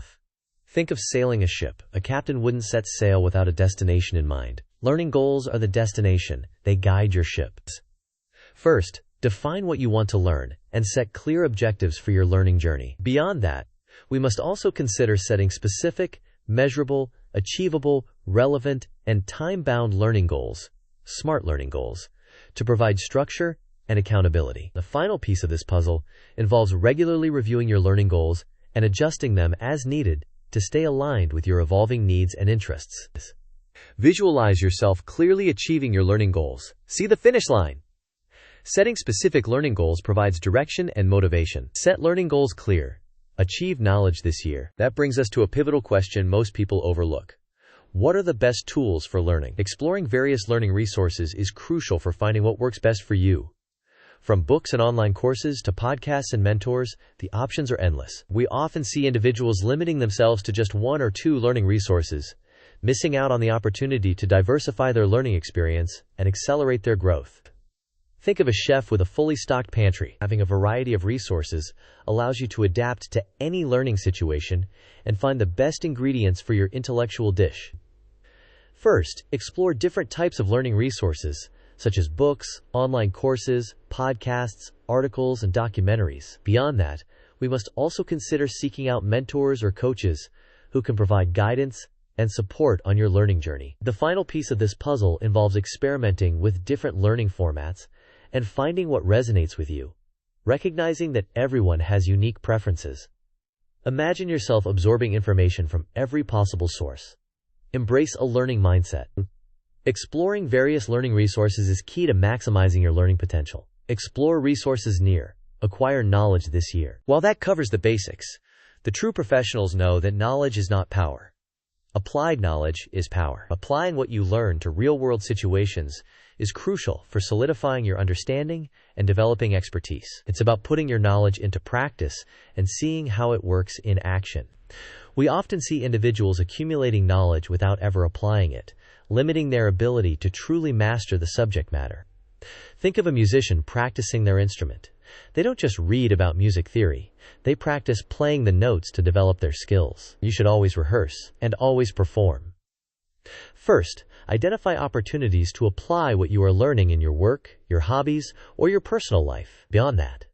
Think of sailing a ship. A captain wouldn't set sail without a destination in mind. Learning goals are the destination. They guide your ship. First, define what you want to learn and set clear objectives for your learning journey. Beyond that, we must also consider setting specific, measurable, achievable, relevant, and time-bound learning goals, SMART learning goals, to provide structure and accountability. The final piece of this puzzle involves regularly reviewing your learning goals and adjusting them as needed to stay aligned with your evolving needs and interests. Visualize yourself clearly achieving your learning goals. See the finish line. Setting specific learning goals provides direction and motivation. Set learning goals clear. Achieve knowledge this year. That brings us to a pivotal question most people overlook. What are the best tools for learning? Exploring various learning resources is crucial for finding what works best for you. From books and online courses to podcasts and mentors, the options are endless. We often see individuals limiting themselves to just one or two learning resources, missing out on the opportunity to diversify their learning experience and accelerate their growth. Think of a chef with a fully stocked pantry. Having a variety of resources allows you to adapt to any learning situation and find the best ingredients for your intellectual dish. First, explore different types of learning resources, such as books, online courses, podcasts, articles, and documentaries. Beyond that, we must also consider seeking out mentors or coaches who can provide guidance and support on your learning journey. The final piece of this puzzle involves experimenting with different learning formats and finding what resonates with you, recognizing that everyone has unique preferences. Imagine yourself absorbing information from every possible source. Embrace a learning mindset. Exploring various learning resources is key to maximizing your learning potential. Explore resources near. Acquire knowledge this year. While that covers the basics, the true professionals know that knowledge is not power. Applied knowledge is power. Applying what you learn to real-world situations is crucial for solidifying your understanding and developing expertise. It's about putting your knowledge into practice and seeing how it works in action. We often see individuals accumulating knowledge without ever applying it, limiting their ability to truly master the subject matter. Think of a musician practicing their instrument. They don't just read about music theory. They practice playing the notes to develop their skills. You should always rehearse and always perform. First, identify opportunities to apply what you are learning in your work, your hobbies, or your personal life. Beyond that,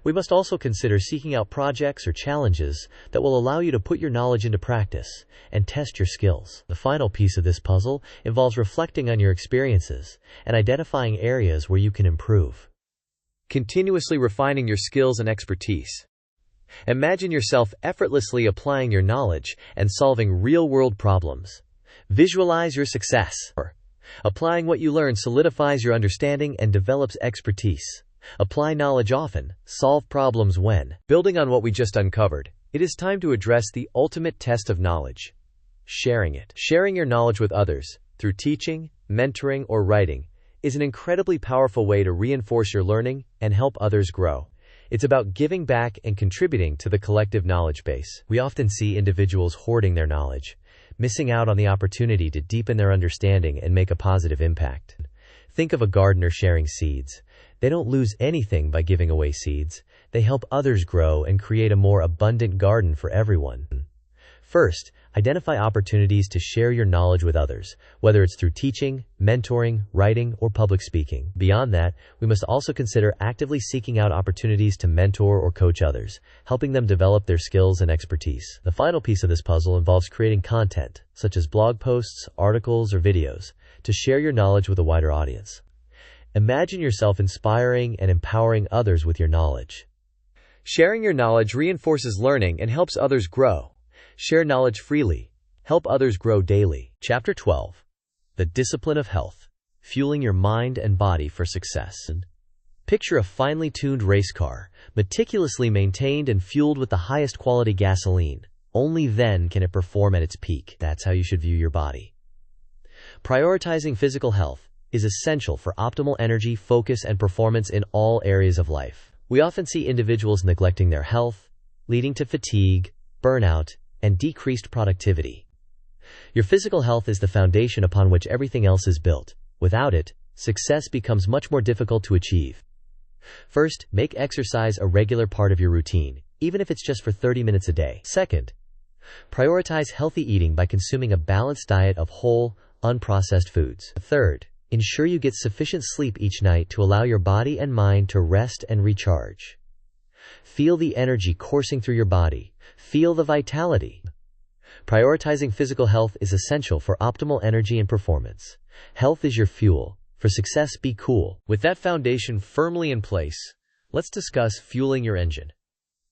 we must also consider seeking out projects or challenges that will allow you to put your knowledge into practice and test your skills. The final piece of this puzzle involves reflecting on your experiences and identifying areas where you can improve. Continuously refining your skills and expertise. Imagine yourself effortlessly applying your knowledge and solving real-world problems. Visualize your success. Applying what you learn solidifies your understanding and develops expertise. Apply knowledge often, solve problems when. Building on what we just uncovered, it is time to address the ultimate test of knowledge: sharing it. Sharing your knowledge with others, through teaching, mentoring, or writing, is an incredibly powerful way to reinforce your learning and help others grow. It's about giving back and contributing to the collective knowledge base. We often see individuals hoarding their knowledge, missing out on the opportunity to deepen their understanding and make a positive impact. Think of a gardener sharing seeds. They don't lose anything by giving away seeds. They help others grow and create a more abundant garden for everyone. First, identify opportunities to share your knowledge with others, whether it's through teaching, mentoring, writing, or public speaking. Beyond that, we must also consider actively seeking out opportunities to mentor or coach others, helping them develop their skills and expertise. The final piece of this puzzle involves creating content, such as blog posts, articles, or videos, to share your knowledge with a wider audience. Imagine yourself inspiring and empowering others with your knowledge. Sharing your knowledge reinforces learning and helps others grow. Share knowledge freely. Help others grow daily. Chapter 12. The Discipline of Health. Fueling your mind and body for success. Picture a finely tuned race car, meticulously maintained and fueled with the highest quality gasoline. Only then can it perform at its peak. That's how you should view your body. Prioritizing physical health is essential for optimal energy, focus, and performance in all areas of life. We often see individuals neglecting their health, leading to fatigue, burnout, and decreased productivity. Your physical health is the foundation upon which everything else is built. Without it, success becomes much more difficult to achieve. First, make exercise a regular part of your routine, even if it's just for 30 minutes a day. Second, Prioritize healthy eating by consuming a balanced diet of whole, unprocessed foods. Third, ensure you get sufficient sleep each night to allow your body and mind to rest and recharge. Feel the energy coursing through your body. Feel the vitality. Prioritizing physical health is essential for optimal energy and performance. Health is your fuel. For success, be cool. With that foundation firmly in place, let's discuss fueling your engine.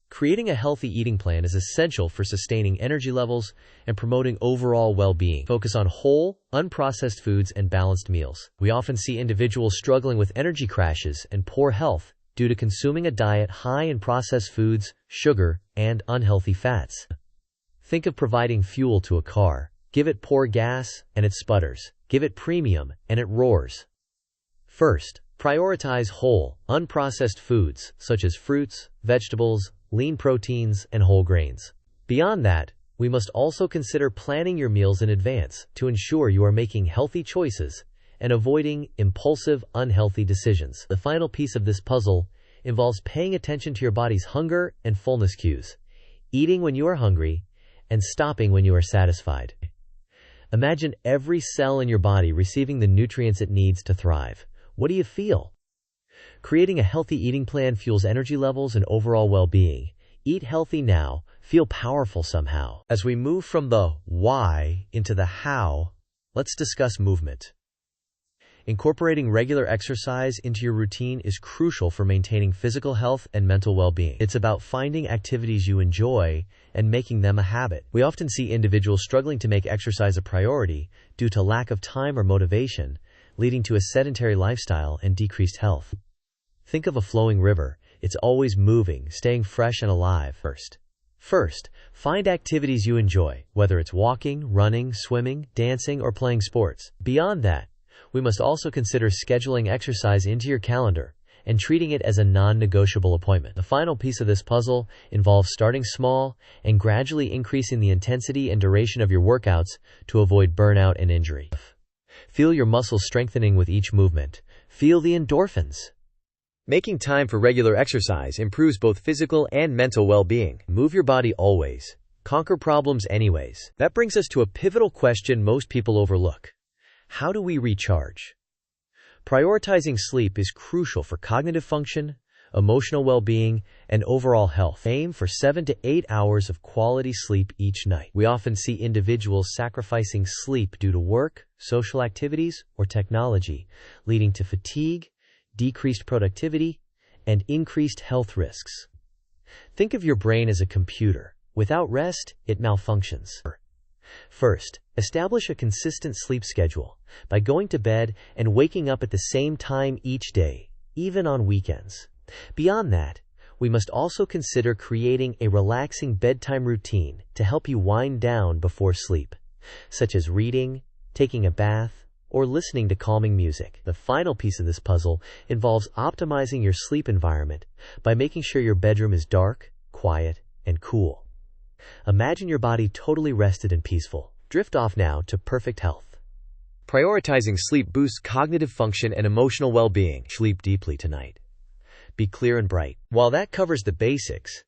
Creating a healthy eating plan is essential for sustaining energy levels and promoting overall well-being. Focus on whole, unprocessed foods and balanced meals. We often see individuals struggling with energy crashes and poor health due to consuming a diet high in processed foods, sugar, and unhealthy fats. Think of providing fuel to a car. Give it poor gas, and it sputters. Give it premium, and it roars. First, prioritize whole, unprocessed foods such as fruits, vegetables, lean proteins, and whole grains. Beyond that, we must also consider planning your meals in advance to ensure you are making healthy choices and avoiding impulsive, unhealthy decisions. The final piece of this puzzle involves paying attention to your body's hunger and fullness cues, eating when you are hungry, and stopping when you are satisfied. Imagine every cell in your body receiving the nutrients it needs to thrive. What do you feel? Creating a healthy eating plan fuels energy levels and overall well-being. Eat healthy now, feel powerful somehow. As we move from the why into the how, let's discuss movement. Incorporating regular exercise into your routine is crucial for maintaining physical health and mental well-being. It's about finding activities you enjoy and making them a habit. We often see individuals struggling to make exercise a priority due to lack of time or motivation, leading to a sedentary lifestyle and decreased health. Think of a flowing river. It's always moving, staying fresh and alive. First, find activities you enjoy, whether it's walking, running, swimming, dancing, or playing sports. Beyond that, we must also consider scheduling exercise into your calendar and treating it as a non-negotiable appointment. The final piece of this puzzle involves starting small and gradually increasing the intensity and duration of your workouts to avoid burnout and injury. Feel your muscles strengthening with each movement. Feel the endorphins. Making time for regular exercise improves both physical and mental well-being. Move your body always. Conquer problems anyways. That brings us to a pivotal question most people overlook. How do we recharge? Prioritizing sleep is crucial for cognitive function, emotional well-being, and overall health. Aim for 7 to 8 hours of quality sleep each night. We often see individuals sacrificing sleep due to work, social activities, or technology, leading to fatigue, decreased productivity, and increased health risks. Think of your brain as a computer. Without rest, it malfunctions. First, establish a consistent sleep schedule by going to bed and waking up at the same time each day, even on weekends. Beyond that, we must also consider creating a relaxing bedtime routine to help you wind down before sleep, such as reading, taking a bath, or listening to calming music. The final piece of this puzzle involves optimizing your sleep environment by making sure your bedroom is dark, quiet, and cool. Imagine your body totally rested and peaceful. Drift off now to perfect health. Prioritizing sleep boosts cognitive function and emotional well-being. Sleep deeply tonight. Be clear and bright. While that covers the basics,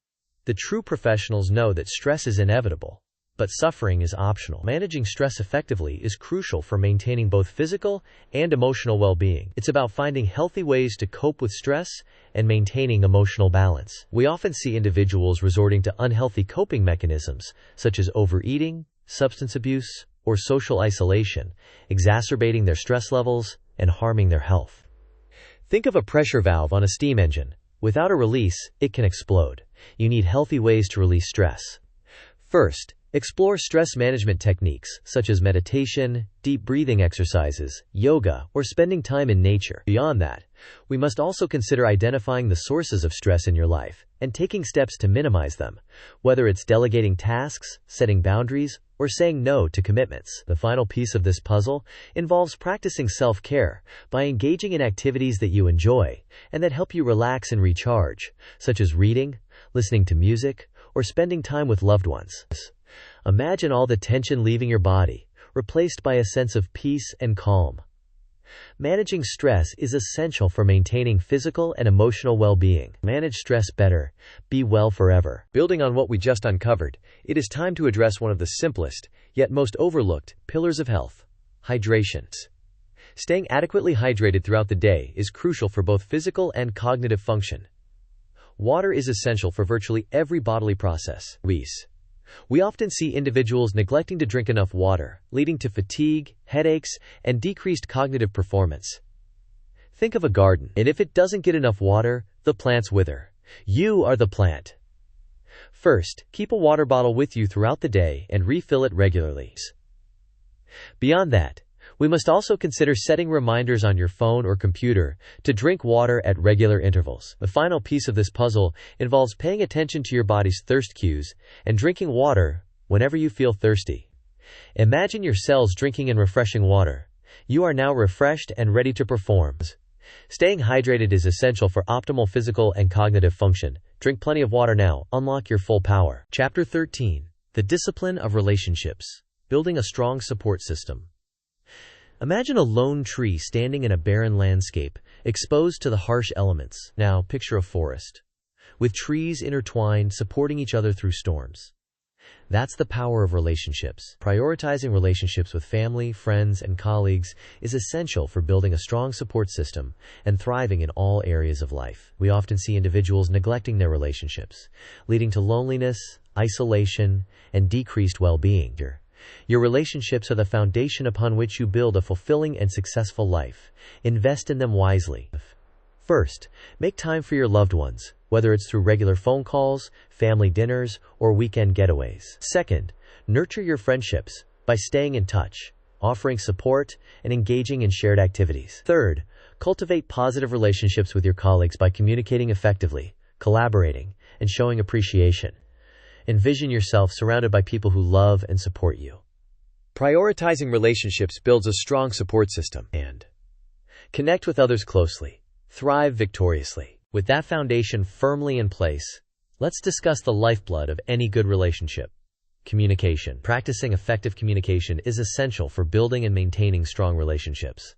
the true professionals know that stress is inevitable, but suffering is optional. Managing stress effectively is crucial for maintaining both physical and emotional well-being. It's about finding healthy ways to cope with stress and maintaining emotional balance. We often see individuals resorting to unhealthy coping mechanisms, such as overeating, substance abuse, or social isolation, exacerbating their stress levels and harming their health. Think of a pressure valve on a steam engine. Without a release, it can explode. You need healthy ways to release stress. First, explore stress management techniques such as meditation, deep breathing exercises, yoga, or spending time in nature. Beyond that, we must also consider identifying the sources of stress in your life and taking steps to minimize them, whether it's delegating tasks, setting boundaries, or saying no to commitments. The final piece of this puzzle involves practicing self-care by engaging in activities that you enjoy and that help you relax and recharge, such as reading, listening to music, or spending time with loved ones. Imagine all the tension leaving your body, replaced by a sense of peace and calm. Managing stress is essential for maintaining physical and emotional well-being. Manage stress better. Be well forever. Building on what we just uncovered, it is time to address one of the simplest, yet most overlooked, pillars of health: hydration. Staying adequately hydrated throughout the day is crucial for both physical and cognitive function. Water is essential for virtually every bodily process. We often see individuals neglecting to drink enough water, leading to fatigue, headaches, and decreased cognitive performance. Think of a garden, and if it doesn't get enough water, the plants wither. You are the plant. First, keep a water bottle with you throughout the day and refill it regularly. Beyond that, we must also consider setting reminders on your phone or computer to drink water at regular intervals. The final piece of this puzzle involves paying attention to your body's thirst cues and drinking water whenever you feel thirsty. Imagine your cells drinking in refreshing water. You are now refreshed and ready to perform. Staying hydrated is essential for optimal physical and cognitive function. Drink plenty of water now. Unlock your full power. Chapter 13. The Discipline of Relationships. Building a strong support system. Imagine a lone tree standing in a barren landscape, exposed to the harsh elements. Now, picture a forest, with trees intertwined, supporting each other through storms. That's the power of relationships. Prioritizing relationships with family, friends, and colleagues is essential for building a strong support system and thriving in all areas of life. We often see individuals neglecting their relationships, leading to loneliness, isolation, and decreased well-being. Your relationships are the foundation upon which you build a fulfilling and successful life. Invest in them wisely. First, make time for your loved ones, whether it's through regular phone calls, family dinners, or weekend getaways. Second, nurture your friendships by staying in touch, offering support, and engaging in shared activities. Third, cultivate positive relationships with your colleagues by communicating effectively, collaborating, and showing appreciation. Envision yourself surrounded by people who love and support you. Prioritizing relationships builds a strong support system. And connect with others closely. Thrive victoriously. With that foundation firmly in place, let's discuss the lifeblood of any good relationship: communication. Practicing effective communication is essential for building and maintaining strong relationships.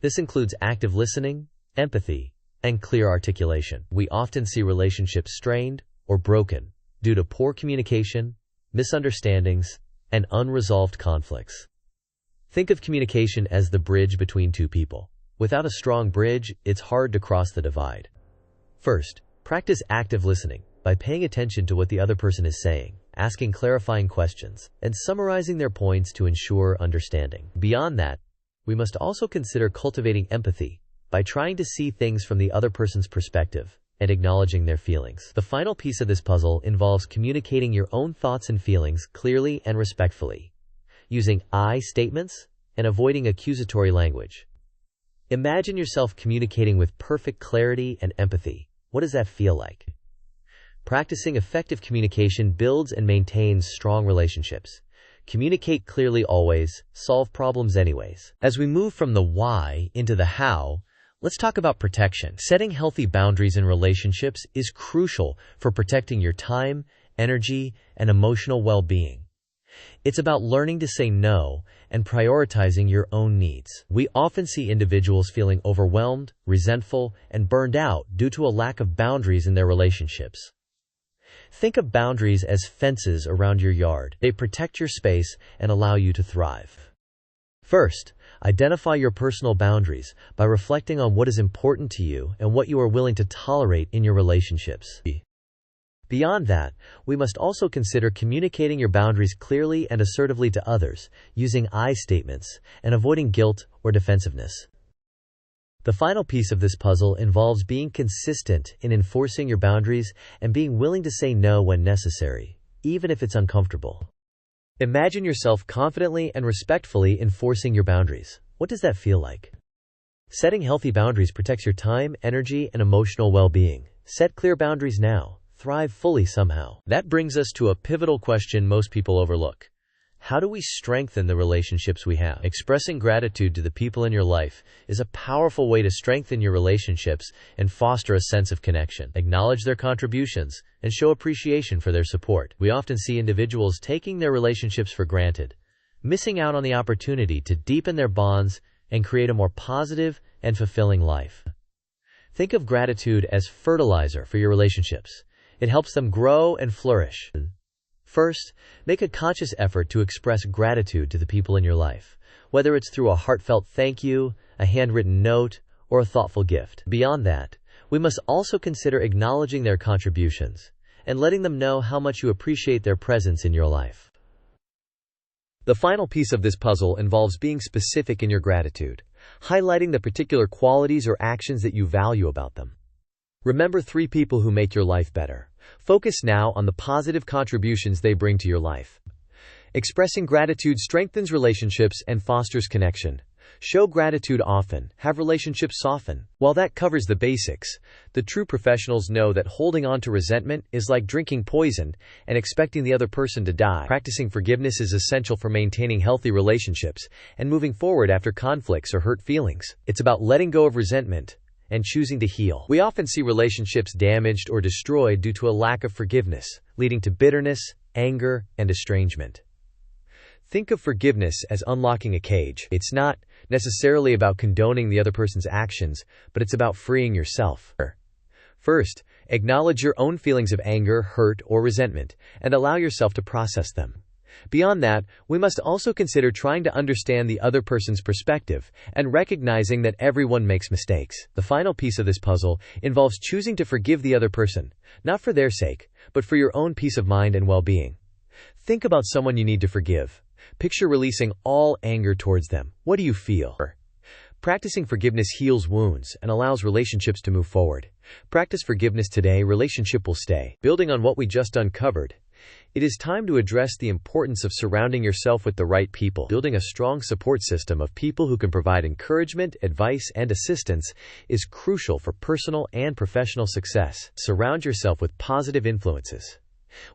This includes active listening, empathy, and clear articulation. We often see relationships strained or broken due to poor communication, misunderstandings, and unresolved conflicts. Think of communication as the bridge between two people. Without a strong bridge, it's hard to cross the divide. First, practice active listening by paying attention to what the other person is saying, asking clarifying questions, and summarizing their points to ensure understanding. Beyond that, we must also consider cultivating empathy by trying to see things from the other person's perspective and acknowledging their feelings. The final piece of this puzzle involves communicating your own thoughts and feelings clearly and respectfully, using I statements and avoiding accusatory language. Imagine yourself communicating with perfect clarity and empathy. What does that feel like? Practicing effective communication builds and maintains strong relationships. Communicate clearly always, solve problems anyways. As we move from the why into the how, let's talk about protection. Setting healthy boundaries in relationships is crucial for protecting your time, energy, and emotional well-being. It's about learning to say no and prioritizing your own needs. We often see individuals feeling overwhelmed, resentful, and burned out due to a lack of boundaries in their relationships. Think of boundaries as fences around your yard. They protect your space and allow you to thrive. First, identify your personal boundaries by reflecting on what is important to you and what you are willing to tolerate in your relationships. Beyond that, we must also consider communicating your boundaries clearly and assertively to others, using I statements, and avoiding guilt or defensiveness. The final piece of this puzzle involves being consistent in enforcing your boundaries and being willing to say no when necessary, even if it's uncomfortable. Imagine yourself confidently and respectfully enforcing your boundaries. What does that feel like? Setting healthy boundaries protects your time, energy, and emotional well-being. Set clear boundaries now. Thrive fully somehow. That brings us to a pivotal question most people overlook. How do we strengthen the relationships we have? Expressing gratitude to the people in your life is a powerful way to strengthen your relationships and foster a sense of connection. Acknowledge their contributions and show appreciation for their support. We often see individuals taking their relationships for granted, missing out on the opportunity to deepen their bonds and create a more positive and fulfilling life. Think of gratitude as fertilizer for your relationships. It helps them grow and flourish. First, make a conscious effort to express gratitude to the people in your life, whether it's through a heartfelt thank you, a handwritten note, or a thoughtful gift. Beyond that, we must also consider acknowledging their contributions and letting them know how much you appreciate their presence in your life. The final piece of this puzzle involves being specific in your gratitude, highlighting the particular qualities or actions that you value about them. Remember 3 people who make your life better. Focus now on the positive contributions they bring to your life. Expressing gratitude strengthens relationships and fosters connection. Show gratitude often, have relationships soften. While that covers the basics, the true professionals know that holding on to resentment is like drinking poison and expecting the other person to die. Practicing forgiveness is essential for maintaining healthy relationships and moving forward after conflicts or hurt feelings. It's about letting go of resentment and choosing to heal. We often see relationships damaged or destroyed due to a lack of forgiveness, leading to bitterness, anger, and estrangement. Think of forgiveness as unlocking a cage. It's not necessarily about condoning the other person's actions, but it's about freeing yourself. First, acknowledge your own feelings of anger, hurt, or resentment, and allow yourself to process them. Beyond that, we must also consider trying to understand the other person's perspective and recognizing that everyone makes mistakes. The final piece of this puzzle involves choosing to forgive the other person, not for their sake, but for your own peace of mind and well-being. Think about someone you need to forgive. Picture releasing all anger towards them. What do you feel? Practicing forgiveness heals wounds and allows relationships to move forward. Practice forgiveness today, relationship will stay. Building on what we just uncovered, it is time to address the importance of surrounding yourself with the right people. Building a strong support system of people who can provide encouragement, advice, and assistance is crucial for personal and professional success. Surround yourself with positive influences.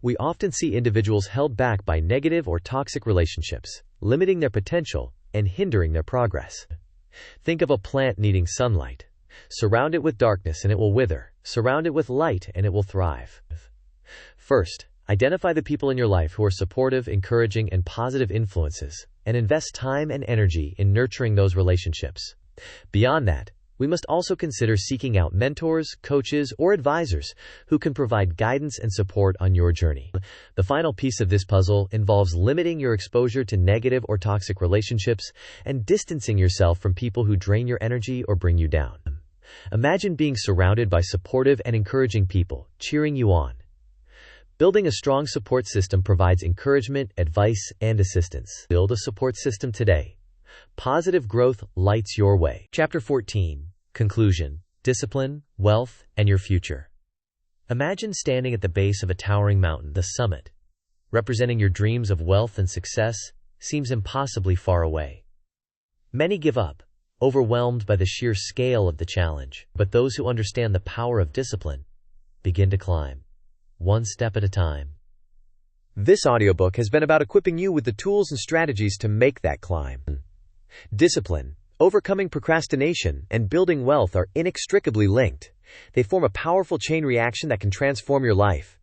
We often see individuals held back by negative or toxic relationships, limiting their potential and hindering their progress. Think of a plant needing sunlight. Surround it with darkness and it will wither. Surround it with light and it will thrive. First, identify the people in your life who are supportive, encouraging, and positive influences, and invest time and energy in nurturing those relationships. Beyond that, we must also consider seeking out mentors, coaches, or advisors who can provide guidance and support on your journey. The final piece of this puzzle involves limiting your exposure to negative or toxic relationships and distancing yourself from people who drain your energy or bring you down. Imagine being surrounded by supportive and encouraging people, cheering you on. Building a strong support system provides encouragement, advice, and assistance. Build a support system today. Positive growth lights your way. Chapter 14. Conclusion. Discipline, wealth, and your future. Imagine standing at the base of a towering mountain. The summit, representing your dreams of wealth and success, seems impossibly far away. Many give up, overwhelmed by the sheer scale of the challenge. But those who understand the power of discipline begin to climb, one step at a time. This audiobook has been about equipping you with the tools and strategies to make that climb. Discipline, overcoming procrastination, and building wealth are inextricably linked. They form a powerful chain reaction that can transform your life.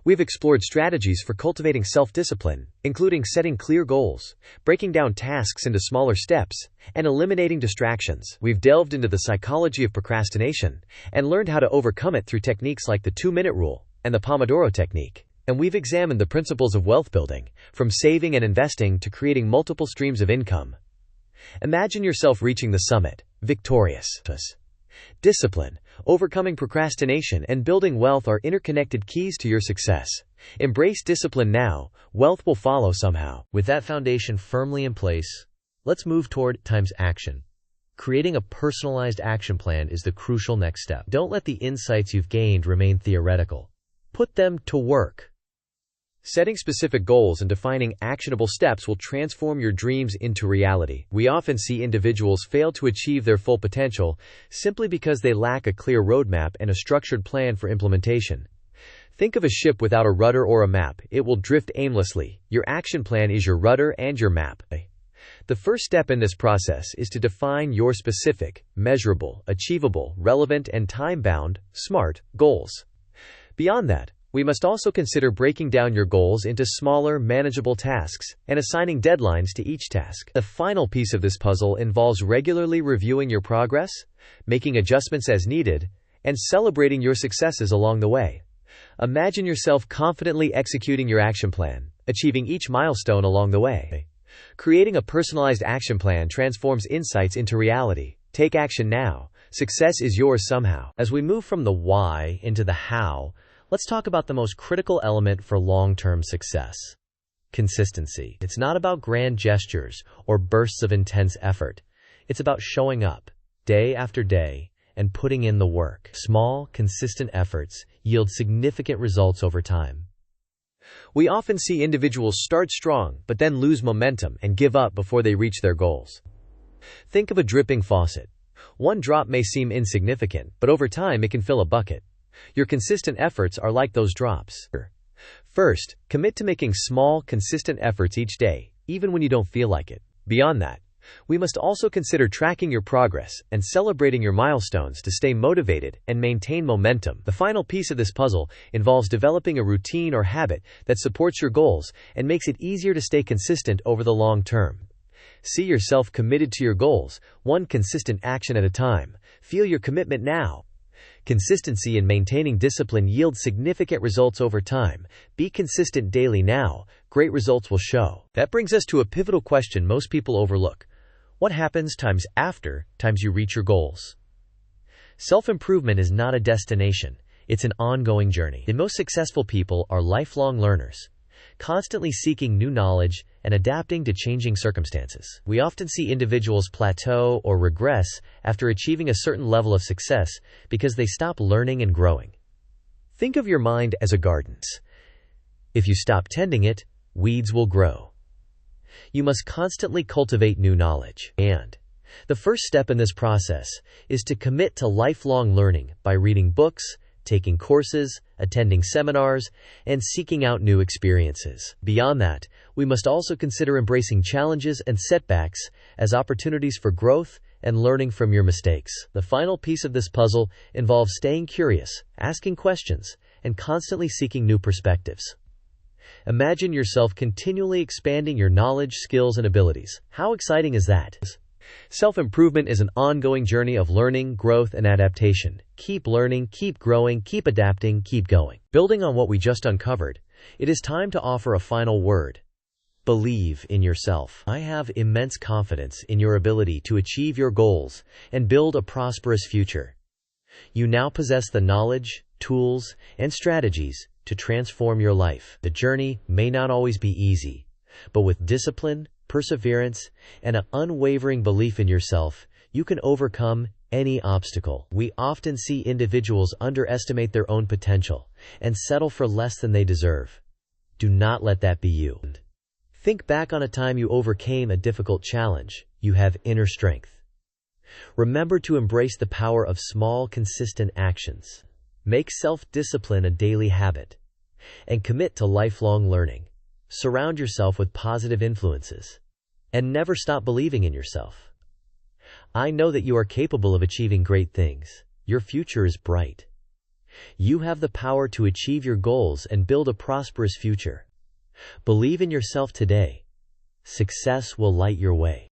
We've explored strategies for cultivating self-discipline, including setting clear goals, breaking down tasks into smaller steps, and eliminating distractions. We've delved into the psychology of procrastination and learned how to overcome it through techniques like the 2-minute rule and the Pomodoro technique. And we've examined the principles of wealth building, from saving and investing to creating multiple streams of income. Imagine yourself reaching the summit, victorious. Discipline, overcoming procrastination, and building wealth are interconnected keys to your success. Embrace discipline now, wealth will follow somehow. With that foundation firmly in place, let's move toward times action. Creating a personalized action plan is the crucial next step. Don't let the insights you've gained remain theoretical. Put them to work. Setting specific goals and defining actionable steps will transform your dreams into reality. We often see individuals fail to achieve their full potential simply because they lack a clear roadmap and a structured plan for implementation. Think of a ship without a rudder or a map. It will drift aimlessly. Your action plan is your rudder and your map. The first step in this process is to define your specific, measurable, achievable, relevant, and time-bound, SMART goals. Beyond that, We must also consider breaking down your goals into smaller, manageable tasks and assigning deadlines to each task. The final piece of this puzzle involves regularly reviewing your progress, making adjustments as needed, and celebrating your successes along the way. Imagine yourself confidently executing your action plan, achieving each milestone along the way. Creating a personalized action plan transforms insights into reality. Take action now. Success is yours somehow. As we move from the why into the how, let's talk about the most critical element for long-term success: consistency. It's not about grand gestures or bursts of intense effort. It's about showing up day after day and putting in the work. Small, consistent efforts yield significant results over time. We often see individuals start strong but then lose momentum and give up before they reach their goals. Think of a dripping faucet. One drop may seem insignificant, but over time it can fill a bucket. Your consistent efforts are like those drops. First, commit to making small, consistent efforts each day, even when you don't feel like it. Beyond that, we must also consider tracking your progress and celebrating your milestones to stay motivated and maintain momentum. The final piece of this puzzle involves developing a routine or habit that supports your goals and makes it easier to stay consistent over the long term. See yourself committed to your goals, one consistent action at a time. Feel your commitment now. Consistency in maintaining discipline yields significant results over time. Be consistent daily now. Great results will show. That brings us to a pivotal question most people overlook. What happens after you reach your goals? Self-improvement is not a destination. It's an ongoing journey. The most successful people are lifelong learners, constantly seeking new knowledge and adapting to changing circumstances. We often see individuals plateau or regress after achieving a certain level of success because they stop learning and growing. Think of your mind as a garden. If you stop tending it, weeds will grow. You must constantly cultivate new knowledge. And the first step in this process is to commit to lifelong learning by reading books, taking courses, attending seminars, and seeking out new experiences. Beyond that, we must also consider embracing challenges and setbacks as opportunities for growth and learning from your mistakes. The final piece of this puzzle involves staying curious, asking questions, and constantly seeking new perspectives. Imagine yourself continually expanding your knowledge, skills, and abilities. How exciting is that? Self-improvement is an ongoing journey of learning, growth, and adaptation. Keep learning, keep growing, keep adapting, keep going. Building on what we just uncovered, it is time to offer a final word. Believe in yourself. I have immense confidence in your ability to achieve your goals and build a prosperous future. You now possess the knowledge, tools, and strategies to transform your life. The journey may not always be easy, but with discipline, perseverance, and an unwavering belief in yourself, you can overcome any obstacle. We often see individuals underestimate their own potential and settle for less than they deserve. Do not let that be you. Think back on a time you overcame a difficult challenge. You have inner strength. Remember to embrace the power of small, consistent actions. Make self-discipline a daily habit, and commit to lifelong learning. Surround yourself with positive influences, and never stop believing in yourself. I know that you are capable of achieving great things. Your future is bright. You have the power to achieve your goals and build a prosperous future. Believe in yourself today. Success will light your way.